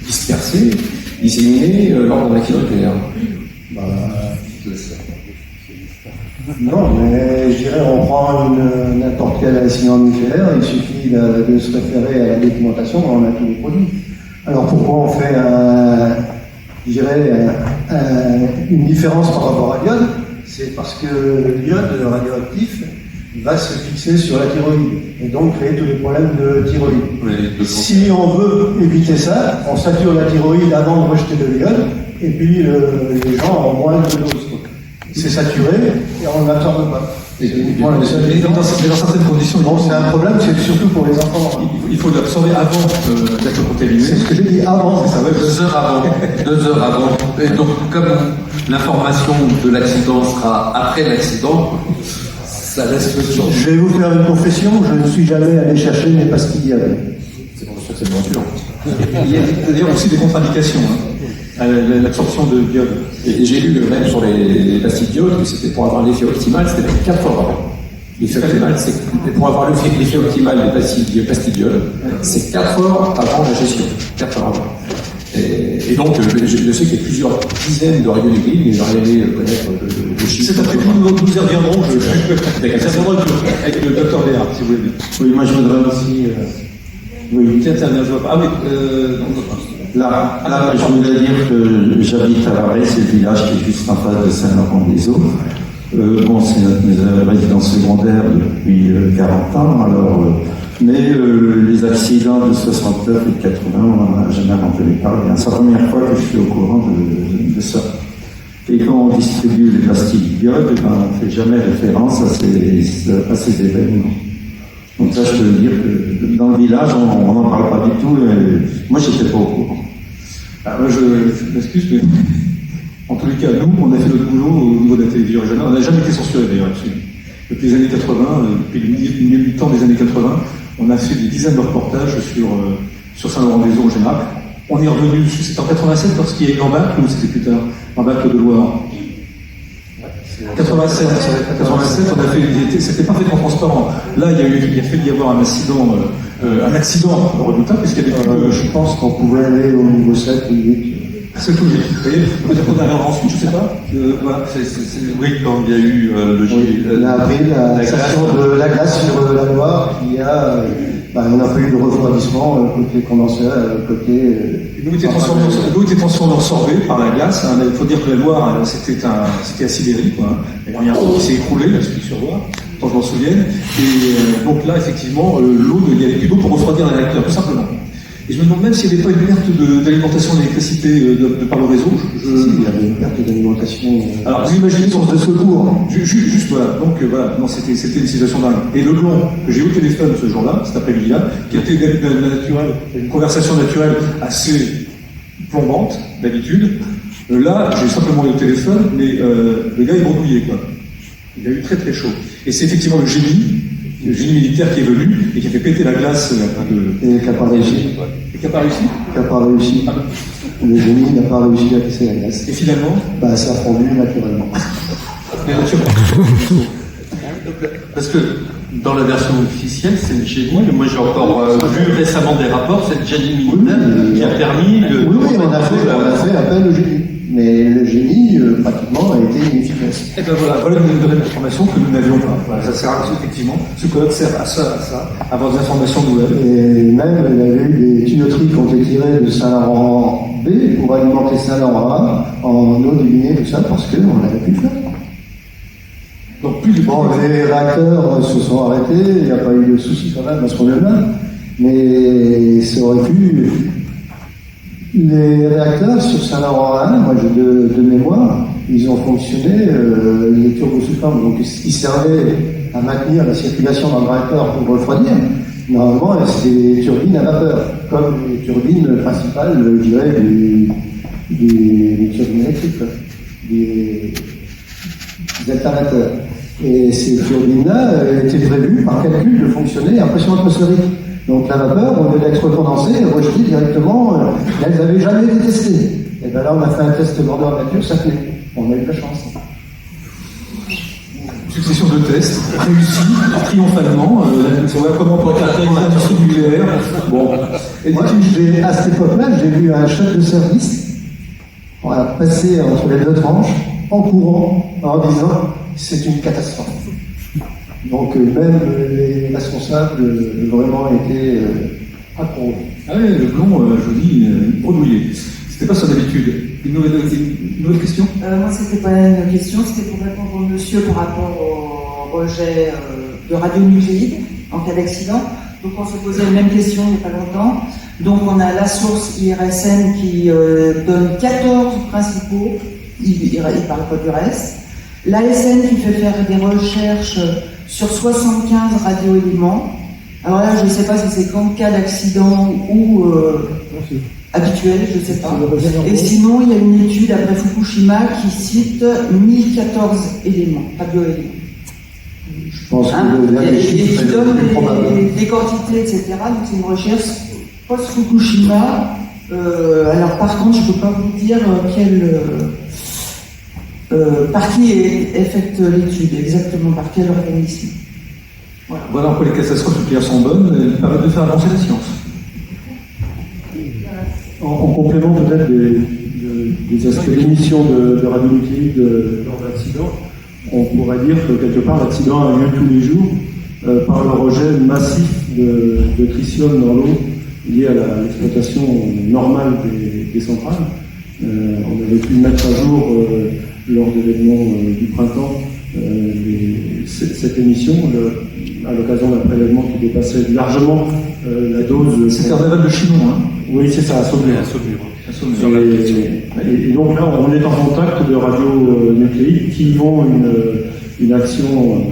dispersés, disséminés lors d'un accident nucléaire? Non, mais je dirais, on prend n'importe quel accident nucléaire, il suffit de se référer à la documentation, on a tous les produits. Alors pourquoi on fait une différence par rapport à l'iode? C'est parce que l'iode radioactif va se fixer sur la thyroïde et donc créer tous les problèmes de thyroïde. Oui, si on veut éviter ça, on sature la thyroïde avant de rejeter de l'iode, et puis les gens ont moins de doses. C'est saturé et on n'absorbe pas. Mais dans certaines conditions, c'est un problème, c'est surtout pour les enfants. Il faut l'absorber avant d'être contaminé. C'est ce que j'ai dit avant. Ça va 2 heures avant. 2 heures avant. Et donc, comme l'information de l'accident sera après l'accident, ça laisse le temps. Je vais vous faire une confession, je ne suis jamais allé chercher mes pastilles avec. C'est pour ça que c'est bien sûr. Il y a d'ailleurs aussi des contre-indications à l'absorption de l'iode. Et j'ai lu même sur les pastilles d'iode que c'était pour avoir l'effet optimal, c'était 4 heures avant. L'effet optimal, c'est pour avoir l'effet optimal des pastilles d'iode, c'est 4 heures avant la gestion. 4 heures avant. Et donc, je sais qu'il y a plusieurs dizaines de radionucléides, mais j'aurais aimé connaître le chiffre. Cet après-midi, nous y reviendrons. Avec le docteur Béard, si vous voulez. Oui, moi je voudrais aussi. Oui, tiens, je vois pas. Ah, mais là, je voulais dire que j'habite à Larrey, c'est le village qui est juste en face de Saint-Laurent-des-Eaux. C'est notre résidence secondaire depuis 40 ans, alors, mais les accidents de 69 et de 80, on n'en a jamais entendu parler. C'est la première fois que je suis au courant de ça. Et quand on distribue les pastilles d'iode, on ne fait jamais référence à ces événements. Donc ça, je peux dire que dans le village, on n'en parle pas du tout. Moi, j'étais pas au courant. Moi, je m'excuse, mais en tous les cas, nous, on a fait notre boulot au niveau de la télévision régionale. On n'a jamais été censuré d'ailleurs là-dessus. Depuis les années 80, depuis le milieu des années 80, on a fait des dizaines de reportages sur Saint-Laurent-des-Eaux en général. On est revenu dessus, c'était en 87 lorsqu'il y a eu l'embarque, ou c'était plus tard, l'embarque de Loire. 87, on a fait, c'était parfaitement transparent. Là, il a fait y avoir un accident redoutable, puisqu'il y a des je pense qu'on pouvait aller au niveau 7 ou 8. C'est tout. Vous voyez, peut-être qu'on arrivera ensuite, je ne sais pas. Voilà, oui, quand il y a eu la glace sur la Loire, on n'a pas eu de refroidissement côté condenseur, côté. L'eau était transformée par la glace. Il faut dire que la Loire, c'était acidéré, quoi. Il y a rien qui s'est écroulé, là, celui sur Loire, tant je m'en souvienne. Et donc là, effectivement, il n'y avait plus d'eau pour refroidir les réacteurs, tout simplement. Et je me demande même s'il n'y avait pas une perte d'alimentation d'électricité de par le réseau. Il y avait une perte d'alimentation. Alors, vous imaginez source de secours. Juste voilà. Donc voilà. Non, c'était une situation dingue. Et le blond que j'ai eu au téléphone ce jour-là, cet après-midi-là, qui était une conversation naturelle assez plombante d'habitude. Là, j'ai simplement eu au téléphone, mais le gars il bredouillait, quoi. Il a eu très très chaud. Et c'est effectivement le génie militaire qui est venu et qui a fait péter la glace et qui n'a pas réussi. Et qui n'a pas réussi. Qui n'a pas réussi. Le génie n'a pas réussi à casser la glace. Et finalement ça a fondu naturellement. Parce que dans la version officielle, c'est le génie. Moi, j'ai encore vu récemment des rapports, c'est le génie militaire qui a permis de. Oui, on a fait appel au génie. Mais le génie, pratiquement, a été inefficace. Et ben voilà une information que nous n'avions pas. Voilà, ça sert effectivement, ce colloque sert à ça, à avoir des informations nouvelles. Et même, il y avait eu des tuyauteries qui ont été tirées de Saint-Laurent B pour alimenter Saint-Laurent A en eau débinée, tout ça, parce qu'on n'avait plus le faire. Donc, les réacteurs se sont arrêtés, il n'y a pas eu de souci quand même à ce problème-là, mais ça aurait pu. Les réacteurs sur Saint-Laurent 1, moi j'ai de mémoire, ils ont fonctionné, les turbosulfams, donc ils servaient à maintenir la circulation dans le réacteur pour refroidir. Normalement, c'était des turbines à vapeur, comme les turbines principales, je dirais, des turbines électriques, des alternateurs. Et ces turbines-là étaient prévues par calcul de fonctionner à pression atmosphérique. Donc la vapeur, au lieu d'être condensée, rejetée directement, elles n'avaient jamais été testées. Et bien là, on a fait un test grandeur nature, ça tenait. On a eu de la chance. Succession de tests, réussis, triomphalement. On voit comment on pourrait caractériser l'industrie nucléaire. Bon. Et moi, à cette époque-là, j'ai vu un chef de service passer entre les deux tranches, en courant, en disant c'est une catastrophe. Donc même les responsables vraiment étaient approuvés. Ah oui, le blond, je dis, bredouillé. C'était pas son habitude. Une nouvelle question Moi, c'était pas une question, c'était pour répondre au monsieur par rapport au rejet de radionucléides en cas d'accident. Donc on se posait la même question il n'y a pas longtemps. Donc on a la source IRSN qui donne 14 principaux, il parle pas du reste. L'ASN qui fait faire des recherches sur 75 radioéléments. Alors là, je ne sais pas si c'est qu'en cas d'accident ou habituel, je ne sais pas. Et sinon, il y a une étude après Fukushima qui cite 1014 éléments, radioéléments. Je pense et qui donne des quantités, etc. Donc c'est une recherche post-Fukushima. Alors par contre, je ne peux pas vous dire par qui est faite l'étude, exactement par quel organisme. Voilà pourquoi les catastrophes nucléaires sont bonnes, elles permettent de faire avancer la science. En complément peut-être des aspects d'émission de radionucléides lors d'accidents, on pourrait dire que quelque part l'accident a lieu tous les jours par le rejet massif de tritium dans l'eau lié à l'exploitation normale des centrales. On avait pu mettre à jour lors de l'événement du printemps cette émission à l'occasion d'un prélèvement qui dépassait largement la dose. C'est Carnaval de Chinon, hein. Oui, c'est ça, à Saumur. Et donc là, on est en contact de radionucléides qui ont une action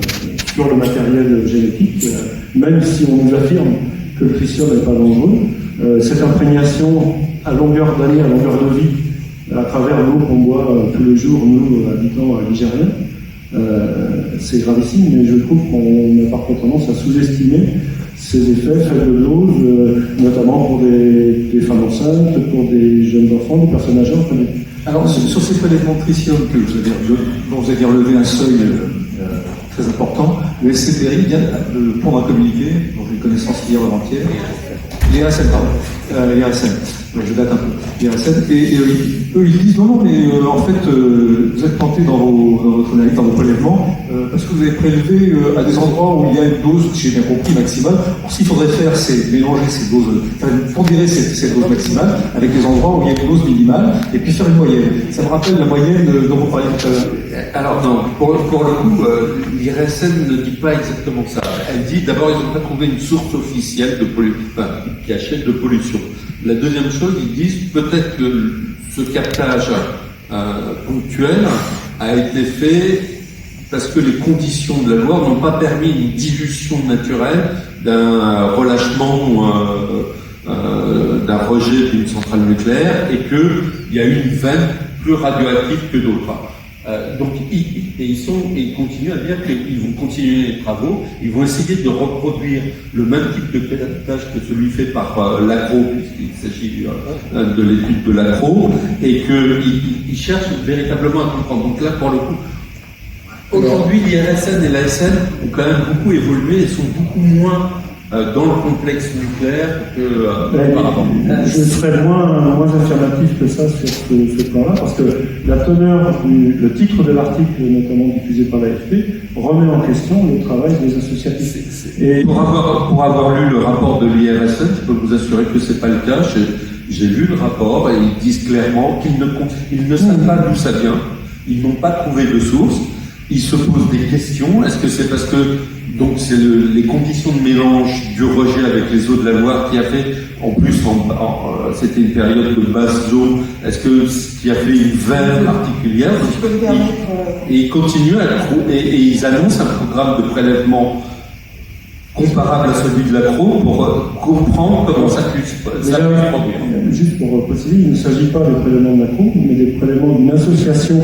sur le matériel génétique, même si on nous affirme que le tritium n'est pas dangereux. Cette imprégnation à longueur d'année, à longueur de vie, à travers l'eau qu'on boit tous les jours, nous, habitants nigériens, c'est gravissime, mais je trouve qu'on a parfois tendance à sous-estimer ces effets faibles doses, notamment pour des femmes enceintes, pour des jeunes enfants, des personnes âgées. Alors, sur ces prélèvements de tritium dont vous avez relevé un seuil très important, le SCPRI vient de prendre un communiqué, dont j'ai eu connaissance hier ou avant-hier, l'IRSN, pardon, l'IRSN, je date un peu, l'IRSN, et eux ils disent non, mais en fait, vous êtes tenté dans votre analyse, dans vos prélèvements, parce que vous avez prélevé à des endroits où il y a une dose, j'ai bien compris, maximale. Alors, ce qu'il faudrait faire, c'est mélanger ces doses, pondérer ces doses maximales avec des endroits où il y a une dose minimale, et puis faire une moyenne. Ça me rappelle la moyenne dont vous parliez tout à l'heure. Alors non, pour le coup, l'IRSN ne dit pas exactement ça. Elle dit d'abord ils n'ont pas trouvé une source officielle de cachée de pollution. La deuxième chose, ils disent peut-être que ce captage ponctuel a été fait parce que les conditions de la loi n'ont pas permis une dilution naturelle d'un relâchement d'un rejet d'une centrale nucléaire et qu'il y a eu une veine plus radioactive que d'autres. Donc ils continuent à dire qu'ils vont continuer les travaux, ils vont essayer de reproduire le même type de captage que celui fait par l'ACRO, puisqu'il s'agit de l'étude de l'ACRO, et qu'ils cherchent véritablement à comprendre. Donc là, pour le coup, aujourd'hui, l'IRSN et l'ASN ont quand même beaucoup évolué et sont beaucoup moins dans le complexe nucléaire qu'auparavant. Je serais moins affirmatif que ça sur ce plan-là, parce que la teneur, le titre de l'article, notamment diffusé par l'AFP, remet en question le travail des associatifs. Et pour avoir lu le rapport de l'IRSN, je peux vous assurer que c'est pas le cas. J'ai lu le rapport et ils disent clairement qu'ils ne savent pas d'où ça vient, ils n'ont pas trouvé de source, ils se posent des questions. Est-ce que c'est parce que donc c'est les conditions de mélange du rejet avec les eaux de la Loire qui a fait, en plus c'était une période de basse zone, est-ce que qui a fait une veine particulière? Et ils continuent et ils annoncent un programme de prélèvement comparable à celui de l'ACRO pour comprendre comment ça puisse produire. Juste pour préciser, il ne s'agit pas des prélèvements de l'ACRO, mais des prélèvements d'une association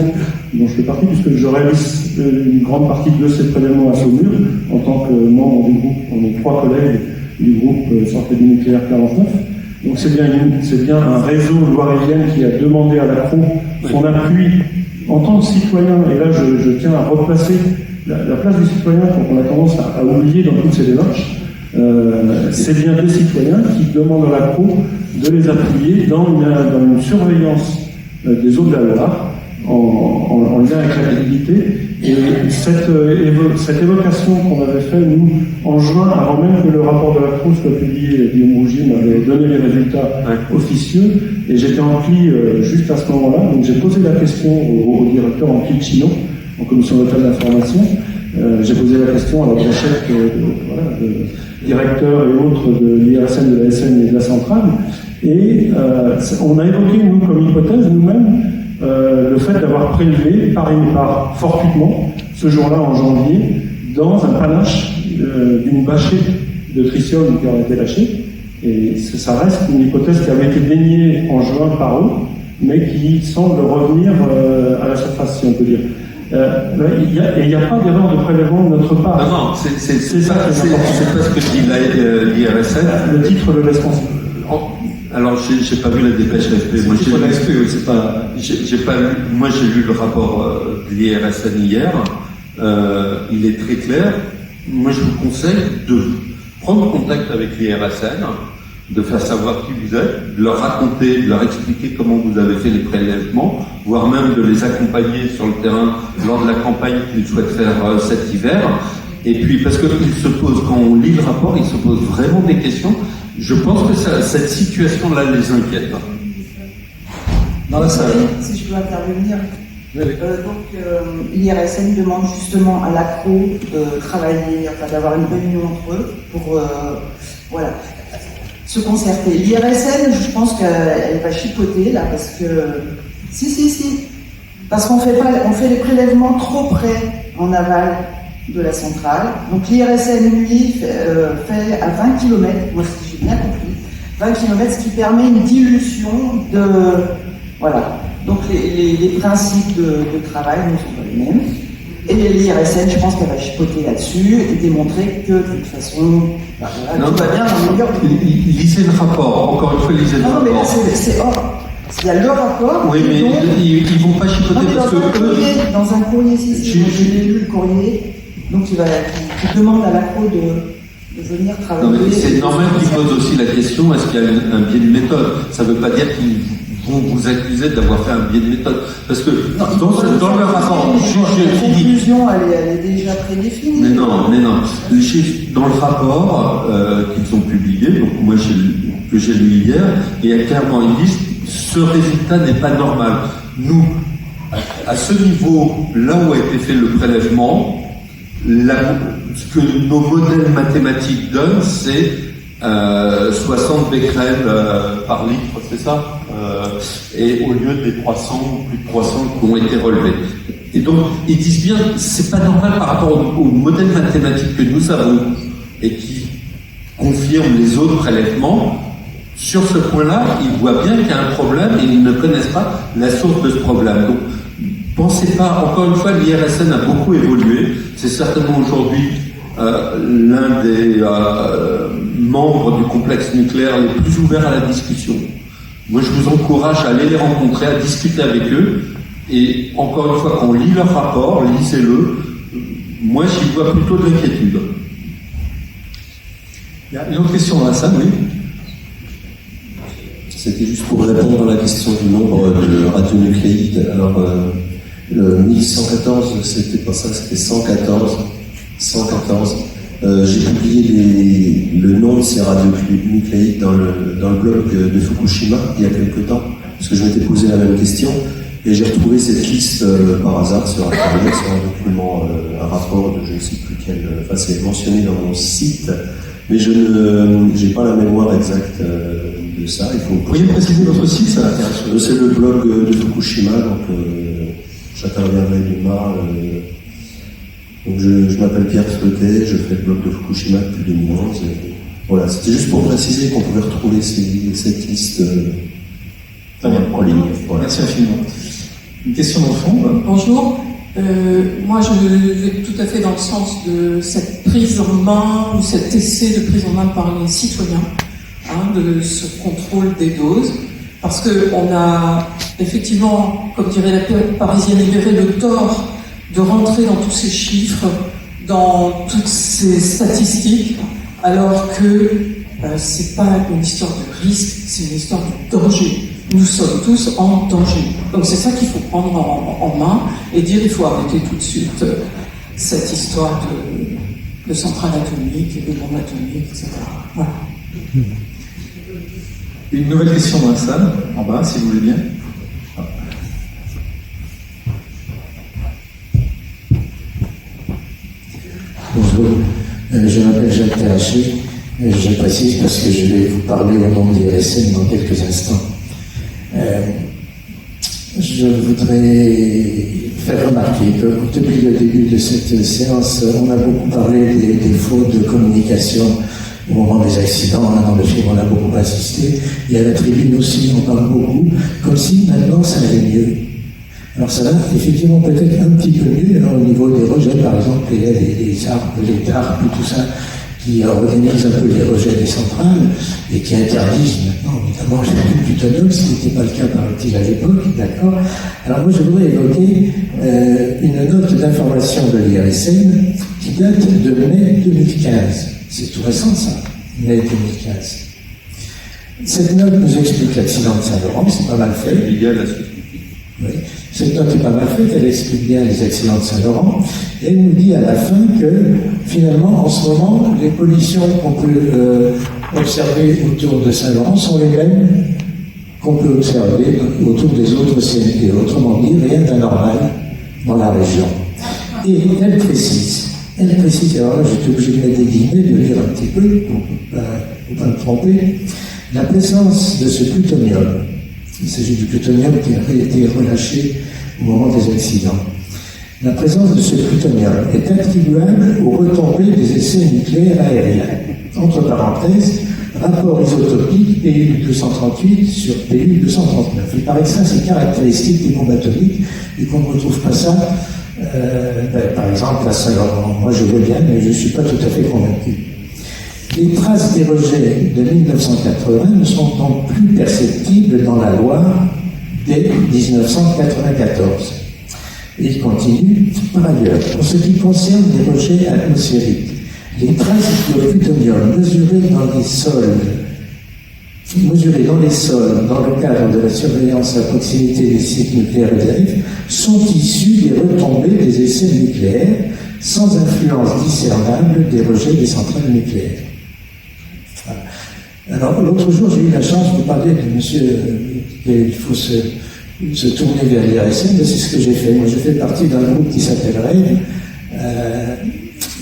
dont je fais partie, puisque je réalise une grande partie de ces prélèvements à Saumur en tant que membre du groupe. On est 3 collègues du groupe Santé du nucléaire 49. Donc c'est bien un réseau loirévien qui a demandé à l'ACRO son appui en tant que citoyen. Et là, je tiens à replacer la place du citoyen qu'on a tendance à oublier dans toutes ces démarches. C'est bien des citoyens qui demandent à l'ACRO de les appuyer dans une surveillance des eaux de la Loire en lien avec la mobilité. Et cette évocation qu'on avait faite, nous, en juin, avant même que le rapport de l'ACRO soit publié, Guillaume Rougy m'avait donné les résultats officieux, et j'étais en pli juste à ce moment-là. Donc j'ai posé la question au directeur en pli Chino, en commission locale d'information. J'ai posé la question à la brochette de directeurs et autres de l'IRSN, de la SN et de la centrale. Et on a évoqué, nous, comme hypothèse, nous-mêmes, le fait d'avoir prélevé par fortuitement, ce jour-là, en janvier, dans un panache d'une bâchée de tritium qui aurait été lâchée. Et ça reste une hypothèse qui avait été déniée en juin par eux, mais qui semble revenir à la surface, si on peut dire. Il n'y a pas d'erreur de prélèvement de notre part. Non, c'est ça. C'est pas ce que dit l'IRSN. Le titre le laisse penser. Alors, j'ai pas vu la dépêche AFP. Moi, j'ai pas lu. Moi, j'ai lu le rapport de l'IRSN hier. Il est très clair. Moi, je vous conseille de prendre contact avec l'IRSN, de faire savoir qui vous êtes, de leur raconter, de leur expliquer comment vous avez fait les prélèvements, voire même de les accompagner sur le terrain lors de la campagne qu'ils souhaitent faire cet hiver. Et puis, parce qu'ils se posent, quand on lit le rapport, ils se posent vraiment des questions. Je pense que cette situation-là les inquiète. Dans la salle. Si je peux intervenir. L'IRSN demande justement à l'ACRO de travailler, d'avoir une réunion entre eux pour se concerter. L'IRSN, je pense qu'elle va chipoter là, parce que parce qu'on fait les prélèvements trop près en aval de la centrale. Donc l'IRSN, lui, fait à 20 km, moi si j'ai bien compris, 20 km, ce qui permet une dilution de... Voilà. Donc les principes de travail ne sont pas les mêmes. Et l'IRSN, je pense qu'elle va chipoter là-dessus et démontrer que de toute façon, bah, voilà, tout va bien dans le meilleur. Lisez le rapport, encore une fois, lisez le Non, mais là, rapport. c'est hors. Il y a le rapport. Oui, mais donc, ils ne vont pas chipoter non, mais parce que dans un courrier, si, moi, j'ai lu le courrier, donc qui demande à l'ACRO de venir travailler. Non, mais c'est normal qu'ils posent aussi la question, est-ce qu'il y a un biais de méthode? Ça ne veut pas dire qu'ils vont vous accuser d'avoir fait un biais de méthode. Parce que dans le rapport, la conclusion, elle est déjà prédéfinie. Mais non. Dans le rapport qu'ils ont publié, donc moi que j'ai lu hier, et clairement ils disent ce résultat n'est pas normal. Nous, à ce niveau, là où a été fait le prélèvement, ce que nos modèles mathématiques donnent, c'est 60 becquerels par litre, c'est ça, et au lieu des 300, plus de 300 qui ont été relevés. Et donc, ils disent bien, c'est pas normal par rapport au modèle mathématique que nous avons et qui confirme les autres prélèvements. Sur ce point-là, ils voient bien qu'il y a un problème et ils ne connaissent pas la source de ce problème. Donc, pensez pas, encore une fois, l'IRSN a beaucoup évolué. C'est certainement aujourd'hui l'un des membres du complexe nucléaire les plus ouverts à la discussion. Moi, je vous encourage à aller les rencontrer, à discuter avec eux. Et encore une fois, quand on lit leur rapport, lisez-le. Moi, j'y vois plutôt de l'inquiétude. Il y a une autre question dans la salle, oui. C'était juste pour répondre à la question du nombre de radionucléides. Alors, le 1114, c'était pas ça, c'était 114. 114. J'ai publié le nom de ces radionucléides dans le blog de Fukushima il y a quelque temps, parce que je m'étais posé la même question, et j'ai retrouvé cette liste par hasard sur Internet, sur un document, un rapport de je ne sais plus quel, enfin c'est mentionné dans mon site, mais je n'ai pas la mémoire exacte de ça. Il faut. Vous pourriez préciser votre site, ça m'intéresse. C'est le blog de Fukushima, donc j'interviens régulièrement. Donc je m'appelle Pierre Fleutet, je fais le blog de Fukushima depuis 2011. Et voilà, c'était juste pour préciser qu'on pouvait retrouver cette liste en ligne. Voilà. Merci infiniment. Une question dans le fond. Bonjour. Moi, je vais tout à fait dans le sens de cette prise en main, ou cet essai de prise en main par les citoyens, de ce contrôle des doses, parce qu'on a effectivement, comme dirait la Parisienne libérée, le tort de rentrer dans tous ces chiffres, dans toutes ces statistiques, alors que c'est pas une histoire de risque, c'est une histoire de danger. Nous sommes tous en danger. Donc c'est ça qu'il faut prendre en main et dire il faut arrêter tout de suite cette histoire de centrale atomique et de bombe atomique, etc. Voilà. Une nouvelle question dans la salle, en bas, si vous voulez bien. Bonjour, je m'appelle Jacques Théraché, je précise parce que je vais vous parler au nom de l'IRSN dans quelques instants. Je voudrais faire remarquer que depuis le début de cette séance, on a beaucoup parlé des défauts de communication au moment des accidents. Dans le film, on a beaucoup insisté. Et à la tribune aussi, on parle beaucoup, comme si maintenant ça allait mieux. Alors ça va effectivement peut-être un petit peu mieux au niveau des rejets, par exemple, il y a les arbres, les TARP et tout ça, qui organisent un peu les rejets des centrales et qui interdisent maintenant, évidemment, le plutonium, ce qui n'était pas le cas, paraît-il, à l'époque, d'accord. Alors moi, je voudrais évoquer une note d'information de l'IRSN qui date de mai 2015. C'est tout récent, ça, mai 2015. Cette note nous explique l'accident de Saint-Laurent, c'est pas mal fait. Oui. Cette note est pas mal faite, elle explique bien les accidents de Saint-Laurent, et elle nous dit à la fin que, finalement, en ce moment, les pollutions qu'on peut observer autour de Saint-Laurent sont les mêmes qu'on peut observer autour des autres CNP. Autrement dit, rien d'anormal dans la région. Et elle précise, alors là, j'étais obligé de mettre des guillemets, de lire un petit peu, pour ne pas me tromper, la présence de ce plutonium. Il s'agit du plutonium qui avait été relâché au moment des accidents. La présence de ce plutonium est attribuable aux retombées des essais nucléaires aériens. Entre parenthèses, rapport isotopique PU-238 sur PU-239. Il paraît que ça, c'est caractéristique des bombes atomiques et qu'on ne retrouve pas ça Par exemple, à Saint-Laurent, moi je veux bien, mais je ne suis pas tout à fait convaincu. Les traces des rejets de 1980 ne sont donc plus perceptibles dans la Loire dès 1994. Et il continue, par ailleurs, pour ce qui concerne les rejets atmosphériques, les traces de plutonium mesurées dans les sols, dans le cadre de la surveillance à proximité des sites nucléaires et dérives, sont issues des retombées des essais nucléaires, sans influence discernable des rejets des centrales nucléaires. Alors, l'autre jour, j'ai eu la chance de parler de monsieur qu'il faut se tourner vers l'IRSN, c'est ce que j'ai fait. Moi, je fais partie d'un groupe qui s'appelle RAVE,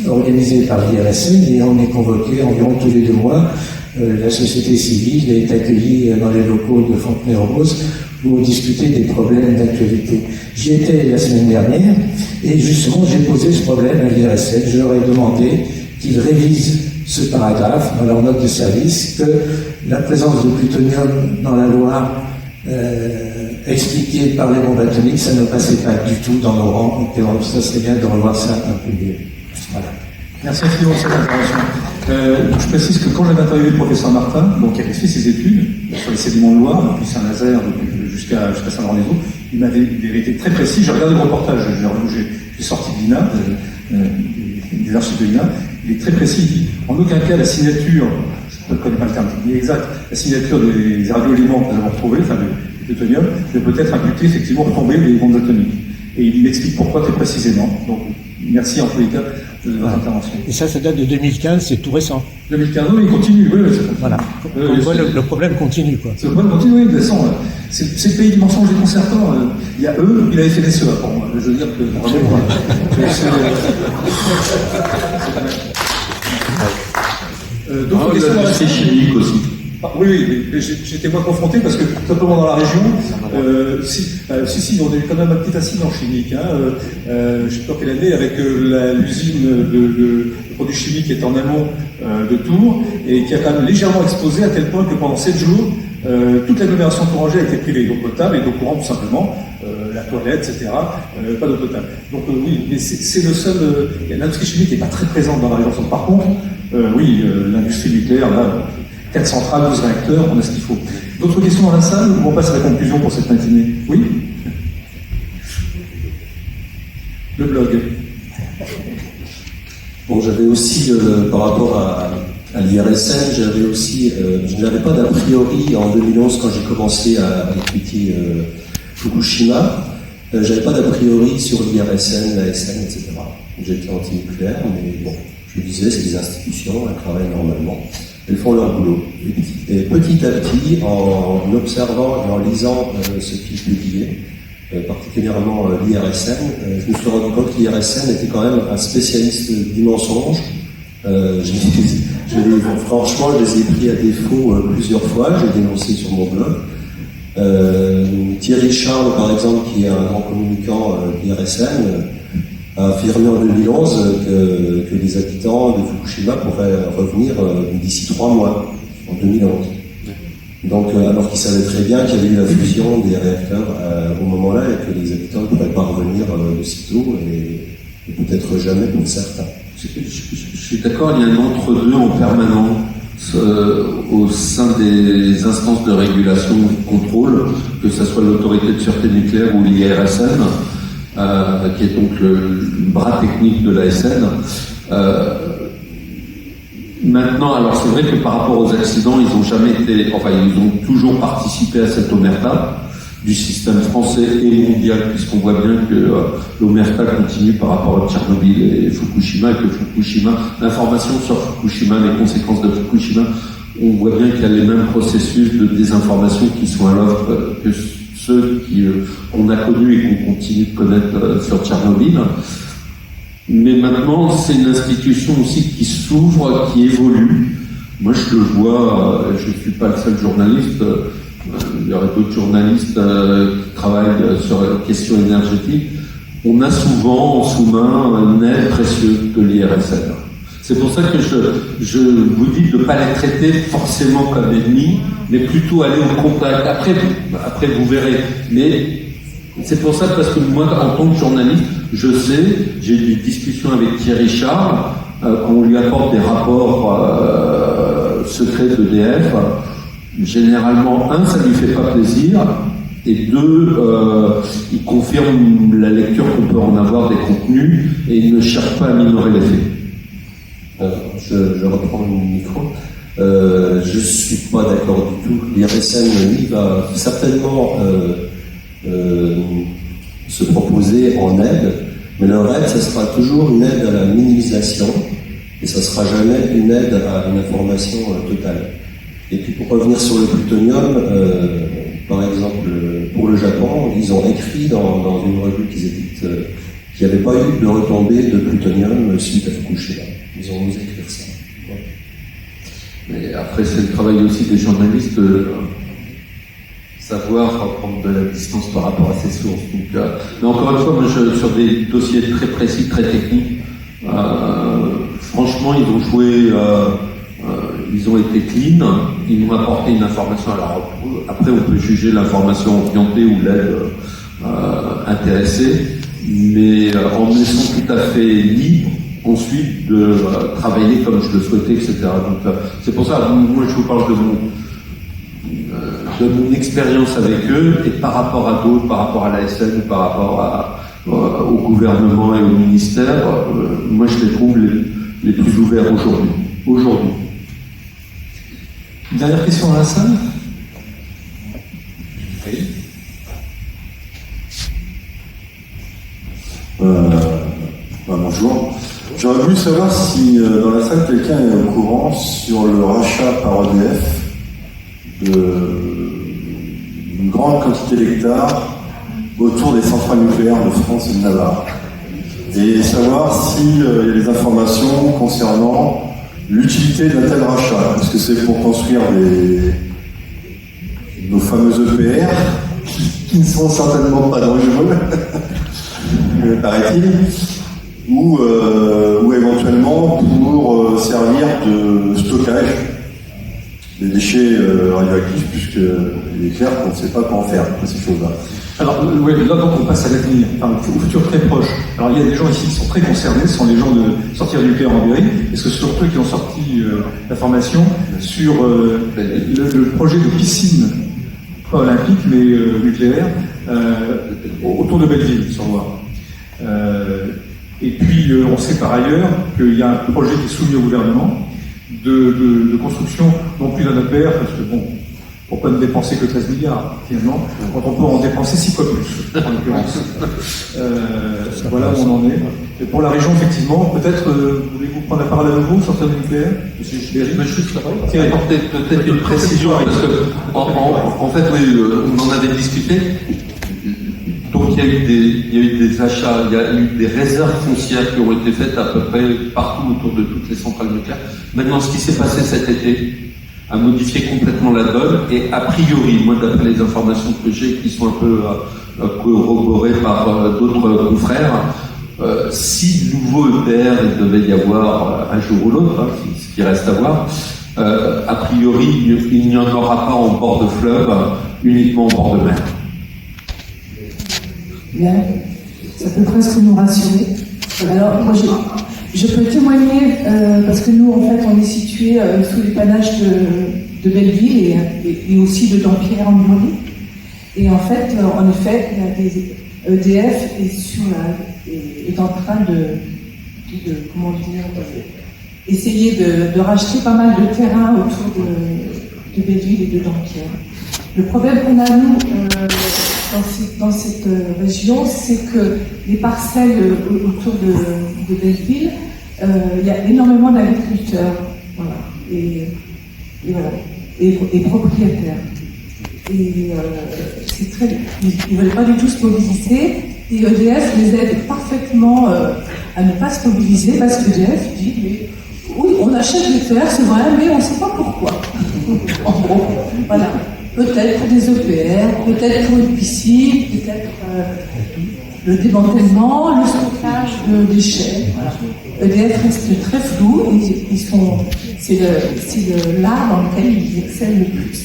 organisé par l'IRSN, et on est convoqué environ tous les 2 mois. La société civile est accueillie dans les locaux de Fontenay-aux-Roses pour discuter des problèmes d'actualité. J'y étais la semaine dernière, et justement, j'ai posé ce problème à l'IRSN. Je leur ai demandé qu'ils révisent ce paragraphe dans leur note de service, que la présence de plutonium dans la Loire expliquée par les bombes atomiques, ça ne passait pas du tout dans nos rangs, et ça serait bien de revoir ça un peu mieux. Voilà. Merci infiniment pour cette intervention. Je précise que quand j'avais interviewé le professeur Martin, donc qui avait fait ses études sur les sédiments de Loire, depuis Saint-Nazaire jusqu'à Saint-Laurent-des-Eaux, il m'avait été très précis. J'ai regardé le reportage, j'ai sorti de l'INA, des archives de l'INA. Il est très précis, il dit en aucun cas la signature, je ne connais pas le terme exact, la signature des radioéléments que nous avons retrouvés, enfin du plutonium, ne peut être imputée effectivement aux retombées des bombes atomiques. Et il m'explique pourquoi très précisément. Donc merci en tous les cas de votre intervention. Et ça date de 2015, c'est tout récent. 2015, oui, il continue. Oui, voilà. Le problème continue, quoi. Le problème continue, oui, de toute façon. C'est le pays du mensonge déconcertant. Il y a eux, il avait fait des SEA pour moi. Je veux dire que vraiment. Donc, l'industrie chimique aussi. Oui, mais j'étais moins confronté parce que simplement dans la région, si, on a eu quand même un petit incident chimique. Je ne sais pas quelle année, avec l'usine de produits chimiques qui est en amont de Tours et qui a quand même légèrement explosé à tel point que pendant 7 jours, toute l'agglomération tourangelle a été privée d'eau potable et d'eau courante tout simplement, la toilette, etc. Pas d'eau potable. Donc oui, mais c'est le seul. L'industrie chimique n'est pas très présente dans la région. Par contre, oui, l'industrie nucléaire, là. 4 centrales, 12 réacteurs, on a ce qu'il faut. D'autres questions dans la salle ou on passe à la conclusion pour cette matinée? Oui? Le blog. Bon, j'avais aussi, par rapport à l'IRSN, je n'avais pas d'a priori en 2011 quand j'ai commencé à étudier Fukushima, j'avais pas d'a priori sur l'IRSN, l'ASN, etc. J'étais anti-nucléaire, mais bon, je me disais, c'est des institutions, elles travaillent normalement. Elles font leur boulot. Et petit à petit, en observant et en lisant ce qu'ils publiaient, particulièrement l'IRSN, je me suis rendu compte que l'IRSN était quand même un spécialiste du mensonge. Franchement, je les ai pris à défaut plusieurs fois, j'ai dénoncé sur mon blog. Thierry Charles, par exemple, qui est un grand communicant de l'IRSN, a affirmé en 2011 que les habitants de Fukushima pourraient revenir d'ici 3 mois, en 2011. Donc, alors qu'ils savaient très bien qu'il y avait eu la fusion des réacteurs au moment-là et que les habitants ne pourraient pas revenir aussitôt et peut-être jamais pour certains. Je suis d'accord, il y a un entre-deux en permanence au sein des instances de régulation ou de contrôle, que ce soit l'autorité de sûreté nucléaire ou l'IRSN, qui est donc le bras technique de l'ASN. Maintenant, alors c'est vrai que par rapport aux accidents, ils ont toujours participé à cette omerta du système français et mondial, puisqu'on voit bien que l'omerta continue par rapport à Tchernobyl et Fukushima, et que Fukushima, l'information sur Fukushima, les conséquences de Fukushima, on voit bien qu'il y a les mêmes processus de désinformation qui sont à l'œuvre que ceux qu'on a connus et qu'on continue de connaître sur Tchernobyl. Mais maintenant, c'est une institution aussi qui s'ouvre, qui évolue. Moi, je le vois, je ne suis pas le seul journaliste, il y aurait d'autres journalistes qui travaillent sur la question énergétique. On a souvent en sous-main un aide précieux de l'IRSN. C'est pour ça que je vous dis de ne pas les traiter forcément comme ennemis, mais plutôt aller au contact. Après vous verrez. Mais C'est pour ça, parce que moi, en tant que journaliste, je sais, j'ai eu des discussions avec Thierry Charles, qu'on lui apporte des rapports secrets d'EDF. Généralement, un, ça lui fait pas plaisir, et deux, il confirme la lecture qu'on peut en avoir des contenus, et il ne cherche pas à minorer les faits. Je reprends le micro. Je suis pas d'accord du tout. L'IRSN, lui, va certainement se proposer en aide, mais leur aide, ça sera toujours une aide à la minimisation, et ça sera jamais une aide à une information totale. Et puis pour revenir sur le plutonium, par exemple, pour le Japon, ils ont écrit dans une revue qu'ils éditent qu'il n'y avait pas eu de retombée de plutonium suite à Fukushima. Ils ont osé écrire ça. Ouais. Mais après, c'est le travail aussi des journalistes de savoir prendre de la distance par rapport à ces sources. Donc, mais encore une fois, moi, sur des dossiers très précis, très techniques, franchement, ils ont joué, ils ont été clean, ils m'ont apporté une information. Alors, après, on peut juger l'information orientée ou l'aide intéressée, mais en me laissant tout à fait libre ensuite de travailler comme je le souhaitais, etc. Donc, c'est pour ça, moi, je vous parle de mon expérience avec eux, et par rapport à d'autres, par rapport à l'ASN, par rapport au gouvernement et au ministère, moi, je les trouve les plus ouverts aujourd'hui. Une dernière question dans la salle? Oui. Bonjour. J'aurais voulu savoir si dans la salle quelqu'un est au courant sur le rachat par EDF d'une grande quantité d'hectares autour des centrales nucléaires de France et de Navarre. Et savoir s'il y a des informations concernant l'utilité d'un tel rachat. Est-ce que c'est pour construire nos fameux EPR, qui ne sont certainement pas dangereux, paraît-il, ou éventuellement pour servir de stockage des déchets radioactifs, puisqu'il est clair qu'on ne sait pas quoi en faire de ces choses-là. Alors, oui, là, donc, on passe à l'avenir, enfin, au futur très proche. Alors, il y a des gens ici qui sont très concernés, ce sont les gens de sortir du nucléaire en Berry, parce que c'est surtout eux qui ont sorti la formation sur le projet de piscine, pas olympique, mais nucléaire, autour de Belleville, sur Loire. Et puis, on sait par ailleurs qu'il y a un projet qui est soumis au gouvernement de construction, non plus d'un EPR, parce que bon, pourquoi ne dépenser que 13 milliards, finalement, quand on peut en dépenser 6 fois plus, en l'occurrence. Voilà où on en est. Et pour la région, effectivement, peut-être, voulez-vous prendre la parole à nouveau, sortir du nucléaire? Je vais juste apporter peut-être une précision, parce que, en fait, oui, on en avait discuté. Donc, il y a eu des achats, il y a eu des réserves foncières qui ont été faites à peu près partout autour de toutes les centrales nucléaires. Maintenant, ce qui s'est passé cet été a modifié complètement la donne, et a priori, moi, d'après les informations que j'ai, qui sont un peu corroborées par d'autres confrères, si nouveau EPR il devait y avoir un jour ou l'autre, ce qui reste à voir, a priori, il n'y en aura pas en bord de fleuve, uniquement en bord de mer. Bien, ça peut presque nous rassurer. Alors, moi, je peux témoigner, parce que nous, en fait, on est situé sous les panaches de Belleville et aussi de Dampierre en Normandie. Et en fait, en effet, EDF est en train de comment dire, essayer de racheter pas mal de terrain autour de Belleville et de Dampierre. Le problème qu'on a, nous, dans cette région, c'est que les parcelles autour de Belleville, il y a énormément d'agriculteurs, voilà, et propriétaires. Et c'est très, ils ne veulent pas du tout se mobiliser, et EDF les aide parfaitement à ne pas se mobiliser, parce que EDF dit, mais oui, on achète des terres, c'est vrai, mais on ne sait pas pourquoi. En gros, voilà. Peut-être pour des EPR, peut-être pour une piscine, peut-être le démantèlement, le stockage de déchets. Voilà. EDF reste très flou, c'est l'art dans lequel ils excellent le plus.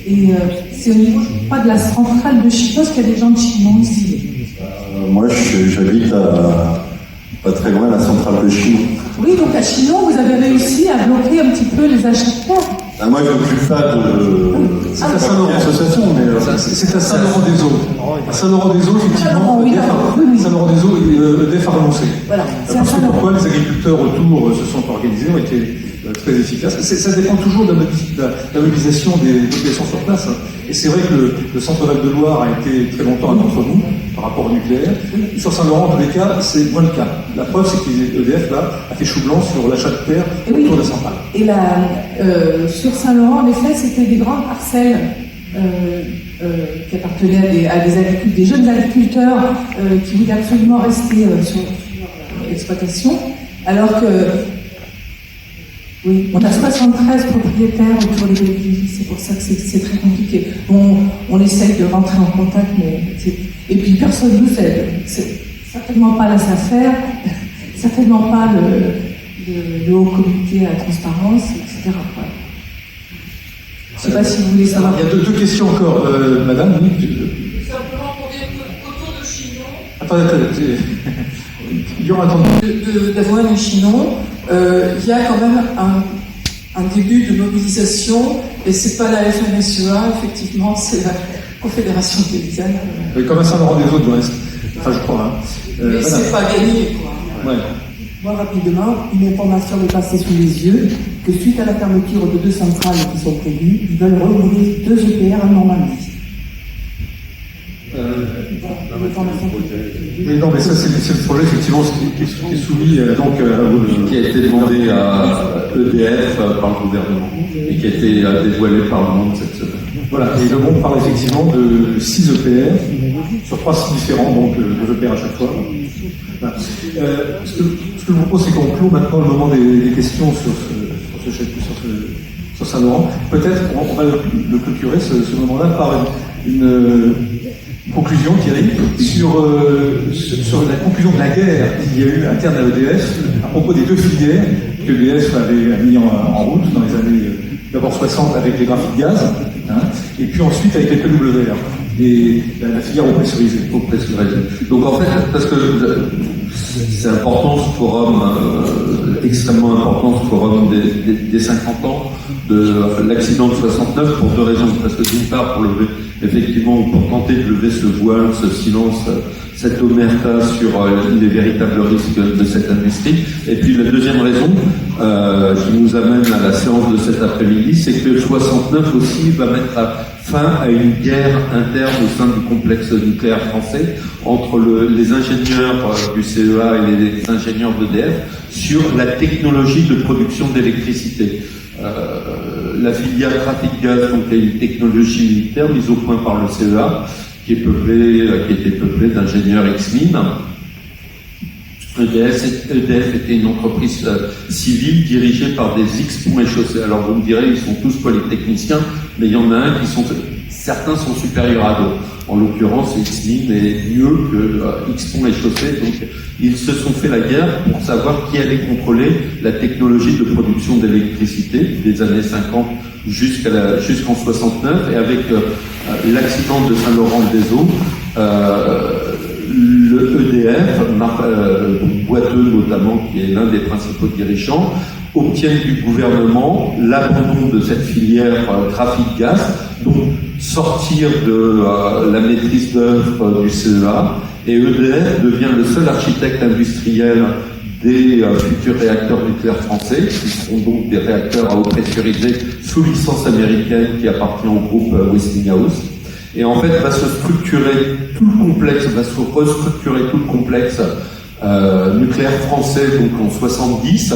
Et c'est au niveau, je crois, de la centrale de Chinon, parce qu'il y a des gens de Chinon ici. Moi, j'habite pas très loin de la centrale de Chinon. Oui, donc à Chinon, vous avez réussi à bloquer un petit peu les achats de terre. Moi, je m'occupe pas de... C'est à Saint-Laurent-Association, mais c'est à Saint-Laurent-des-Eaux. À Saint-Laurent-des-Eaux, effectivement, Saint-Laurent-des-Eaux, EDF a renoncé. Voilà, parce que pourquoi les agriculteurs autour se sont organisés, ont été très efficaces. Ça dépend toujours de la mobilisation des populations sur place. Et c'est vrai que le centre Val-de-Loire a été très longtemps un d'entre nous par rapport au nucléaire. Sur Saint-Laurent, en tous les cas, c'est moins le cas. La preuve, c'est que EDF là, a fait chou blanc sur l'achat de terre autour de la centrale. Et sur Saint-Laurent, en effet, c'était des grandes parcelles qui appartenaient à des jeunes agriculteurs qui voulaient absolument rester sur l'exploitation, alors que oui, on a 73 propriétaires autour des Belleville, c'est pour ça que c'est très compliqué. On essaye de rentrer en contact, mais et puis personne ne nous aide. C'est certainement pas la SAFER, certainement pas le Haut Comité à la Transparence, etc. Je ne sais pas si vous voulez savoir. Il y a deux questions encore, madame. Oui. Simplement pour dire qu'autour de Chinon. Attendez. Il y aura d'Avoine et Chinon, il y a quand même un début de mobilisation, et c'est pas la FNSEA, effectivement, c'est la Confédération paysanne. Oui, comme à Saint-Laurent-des-Eaux de l'Ouest. Enfin, je crois. Mais c'est pas gagné, quoi. Ouais. Moi, rapidement, une information m'est passée sous les yeux que suite à la fermeture de 2 centrales qui sont prévues, ils veulent rouvrir 2 EPR en Normandie. Mais non, mais ça, c'est le projet, effectivement, qui est soumis qui a été demandé à EDF par le gouvernement et qui a été dévoilé par le monde cette semaine. Voilà, et le monde parle effectivement de 6 EPR sur 3 sites différents, donc 2 EPR à chaque fois. Voilà. Ce que je vous propose, c'est qu'on clôt maintenant le moment des questions sur Saint-Laurent. Peut-être on va le clôturer ce moment-là par une conclusion, Thierry, sur la conclusion de la guerre qu'il y a eu interne à EDF à propos des 2 filières que EDF avait mis en route dans les années d'abord 60 avec les graphiques gaz, et puis ensuite avec les PWR, et la filière eau pressurisée. Donc en fait, parce que c'est important ce forum, extrêmement important ce forum des 50 ans de l'accident de 69 pour 2 raisons. Parce que d'une part, pour tenter de lever ce voile, ce silence, cette omerta sur les véritables risques de cette industrie. Et puis la deuxième raison qui nous amène à la séance de cet après-midi, c'est que 69 aussi va mettre fin à une guerre interne au sein du complexe nucléaire français entre les ingénieurs du CEA et les ingénieurs d'EDF sur la technologie de production d'électricité. La filière trafic gaz, donc une technologie militaire mise au point par le CEA, qui était peuplée d'ingénieurs ex-mines. EDF était une entreprise civile dirigée par des ex-ponts et chaussées. Alors vous me direz, ils sont tous polytechniciens, mais il y en a un certains sont supérieurs à d'autres. En l'occurrence, X-Mine est mieux que X-Pont et chaussées. Donc, ils se sont fait la guerre pour savoir qui allait contrôler la technologie de production d'électricité des années 50 jusqu'en 69. Et avec l'accident de Saint-Laurent-des-Eaux, le EDF, Boiteux notamment, qui est l'un des principaux dirigeants, obtiennent du gouvernement l'abandon de cette filière trafic gaz, donc sortir de la maîtrise d'œuvre du CEA, et EDF devient le seul architecte industriel des futurs réacteurs nucléaires français, qui seront donc des réacteurs à eau pressurisée sous licence américaine qui appartient au groupe Westinghouse. Et en fait, va se restructurer tout le complexe nucléaire français donc en 70,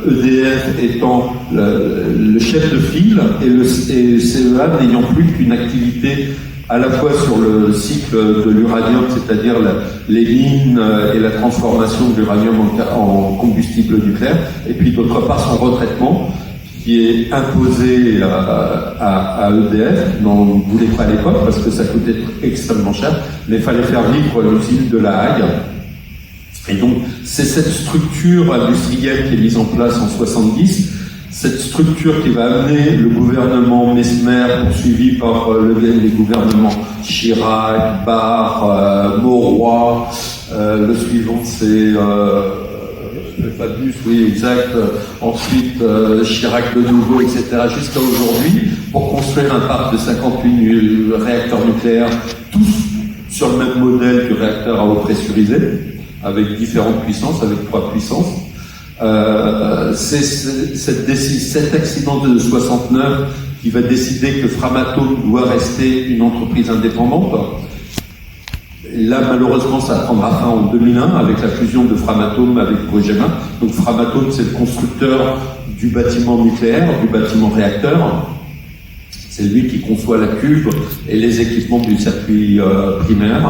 EDF étant le chef de file et le CEA n'ayant plus qu'une activité à la fois sur le cycle de l'uranium, c'est-à-dire les mines et la transformation de l'uranium en combustible nucléaire, et puis d'autre part son retraitement, qui est imposé à EDF, dont on ne voulait pas à l'époque parce que ça coûtait extrêmement cher, mais il fallait faire vivre l'usine de La Hague. Et donc, c'est cette structure industrielle qui est mise en place en 70. cette structure qui va amener le gouvernement Messmer, poursuivi par les gouvernements Chirac, Barre, Mauroy, le suivant c'est Fabius, oui exact, ensuite Chirac de nouveau, etc., jusqu'à aujourd'hui, pour construire un parc de 58 réacteurs nucléaires, tous sur le même modèle que réacteur à eau pressurisée, avec différentes puissances, avec 3 puissances. C'est cet accident de 69 qui va décider que Framatome doit rester une entreprise indépendante. Et là, malheureusement, ça prendra fin en 2001 avec la fusion de Framatome avec Progema. Donc Framatome, c'est le constructeur du bâtiment nucléaire, du bâtiment réacteur. C'est lui qui conçoit la cuve et les équipements du circuit primaire.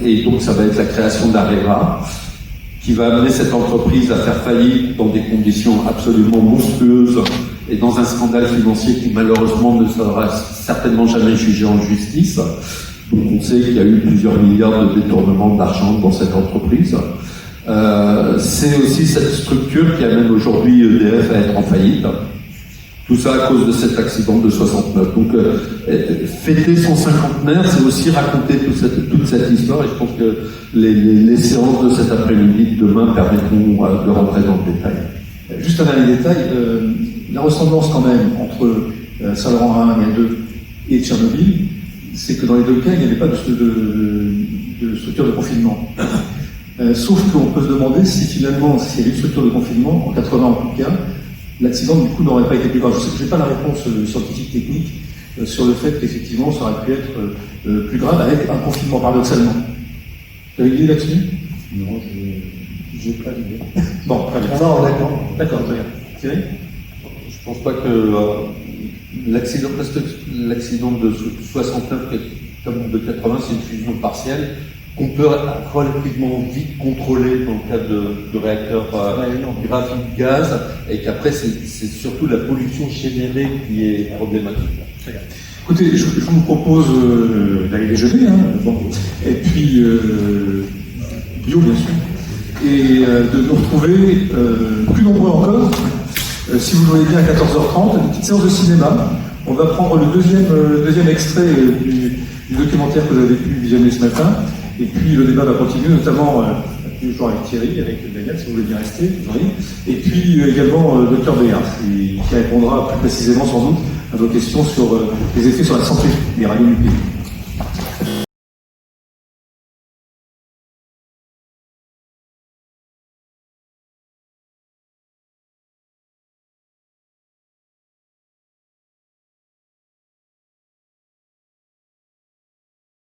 Et donc ça va être la création d'Areva, qui va amener cette entreprise à faire faillite dans des conditions absolument monstrueuses et dans un scandale financier qui malheureusement ne sera certainement jamais jugé en justice. Donc on sait qu'il y a eu plusieurs milliards de détournements d'argent dans cette entreprise. C'est aussi cette structure qui amène aujourd'hui EDF à être en faillite. Tout ça à cause de cet accident de 69. Donc, fêter son cinquantenaire, c'est aussi raconter toute cette histoire, et je pense que les séances de cet après-midi, de demain, permettront de rentrer dans le détail. Juste un dernier détail, la ressemblance quand même entre Saint-Laurent 1 et 2 et Tchernobyl, c'est que dans les deux cas, il n'y avait pas de structure de confinement. Sauf qu'on peut se demander si finalement, s'il y avait une structure de confinement, en 80 en tout cas, l'accident du coup n'aurait pas été plus grave. Je n'ai pas la réponse scientifique technique sur le fait qu'effectivement ça aurait pu être plus grave avec un confinement paradoxalement. Vous avez une idée là-dessus? Non, j'ai pas d'idée. Bon, très bien. Non, d'accord. D'accord, très bien. Thierry? Je pense pas que l'accident de 69 comme de 80, c'est une fusion partielle qu'on peut relativement vite contrôler dans le cadre de réacteurs graphiques gaz, et qu'après c'est surtout la pollution générée qui est problématique. Écoutez, je vous propose d'aller déjeuner, et puis bio bien sûr, et de nous retrouver plus nombreux encore, si vous le voyez bien à 14h30, une petite séance de cinéma. On va prendre le deuxième extrait du documentaire que vous avez pu visionner ce matin. Et puis le débat va continuer, notamment toujours avec Thierry, avec Daniel, si vous voulez bien rester, et puis également le Dr Béard, qui répondra plus précisément sans doute à vos questions sur les effets sur la santé des radionucléides.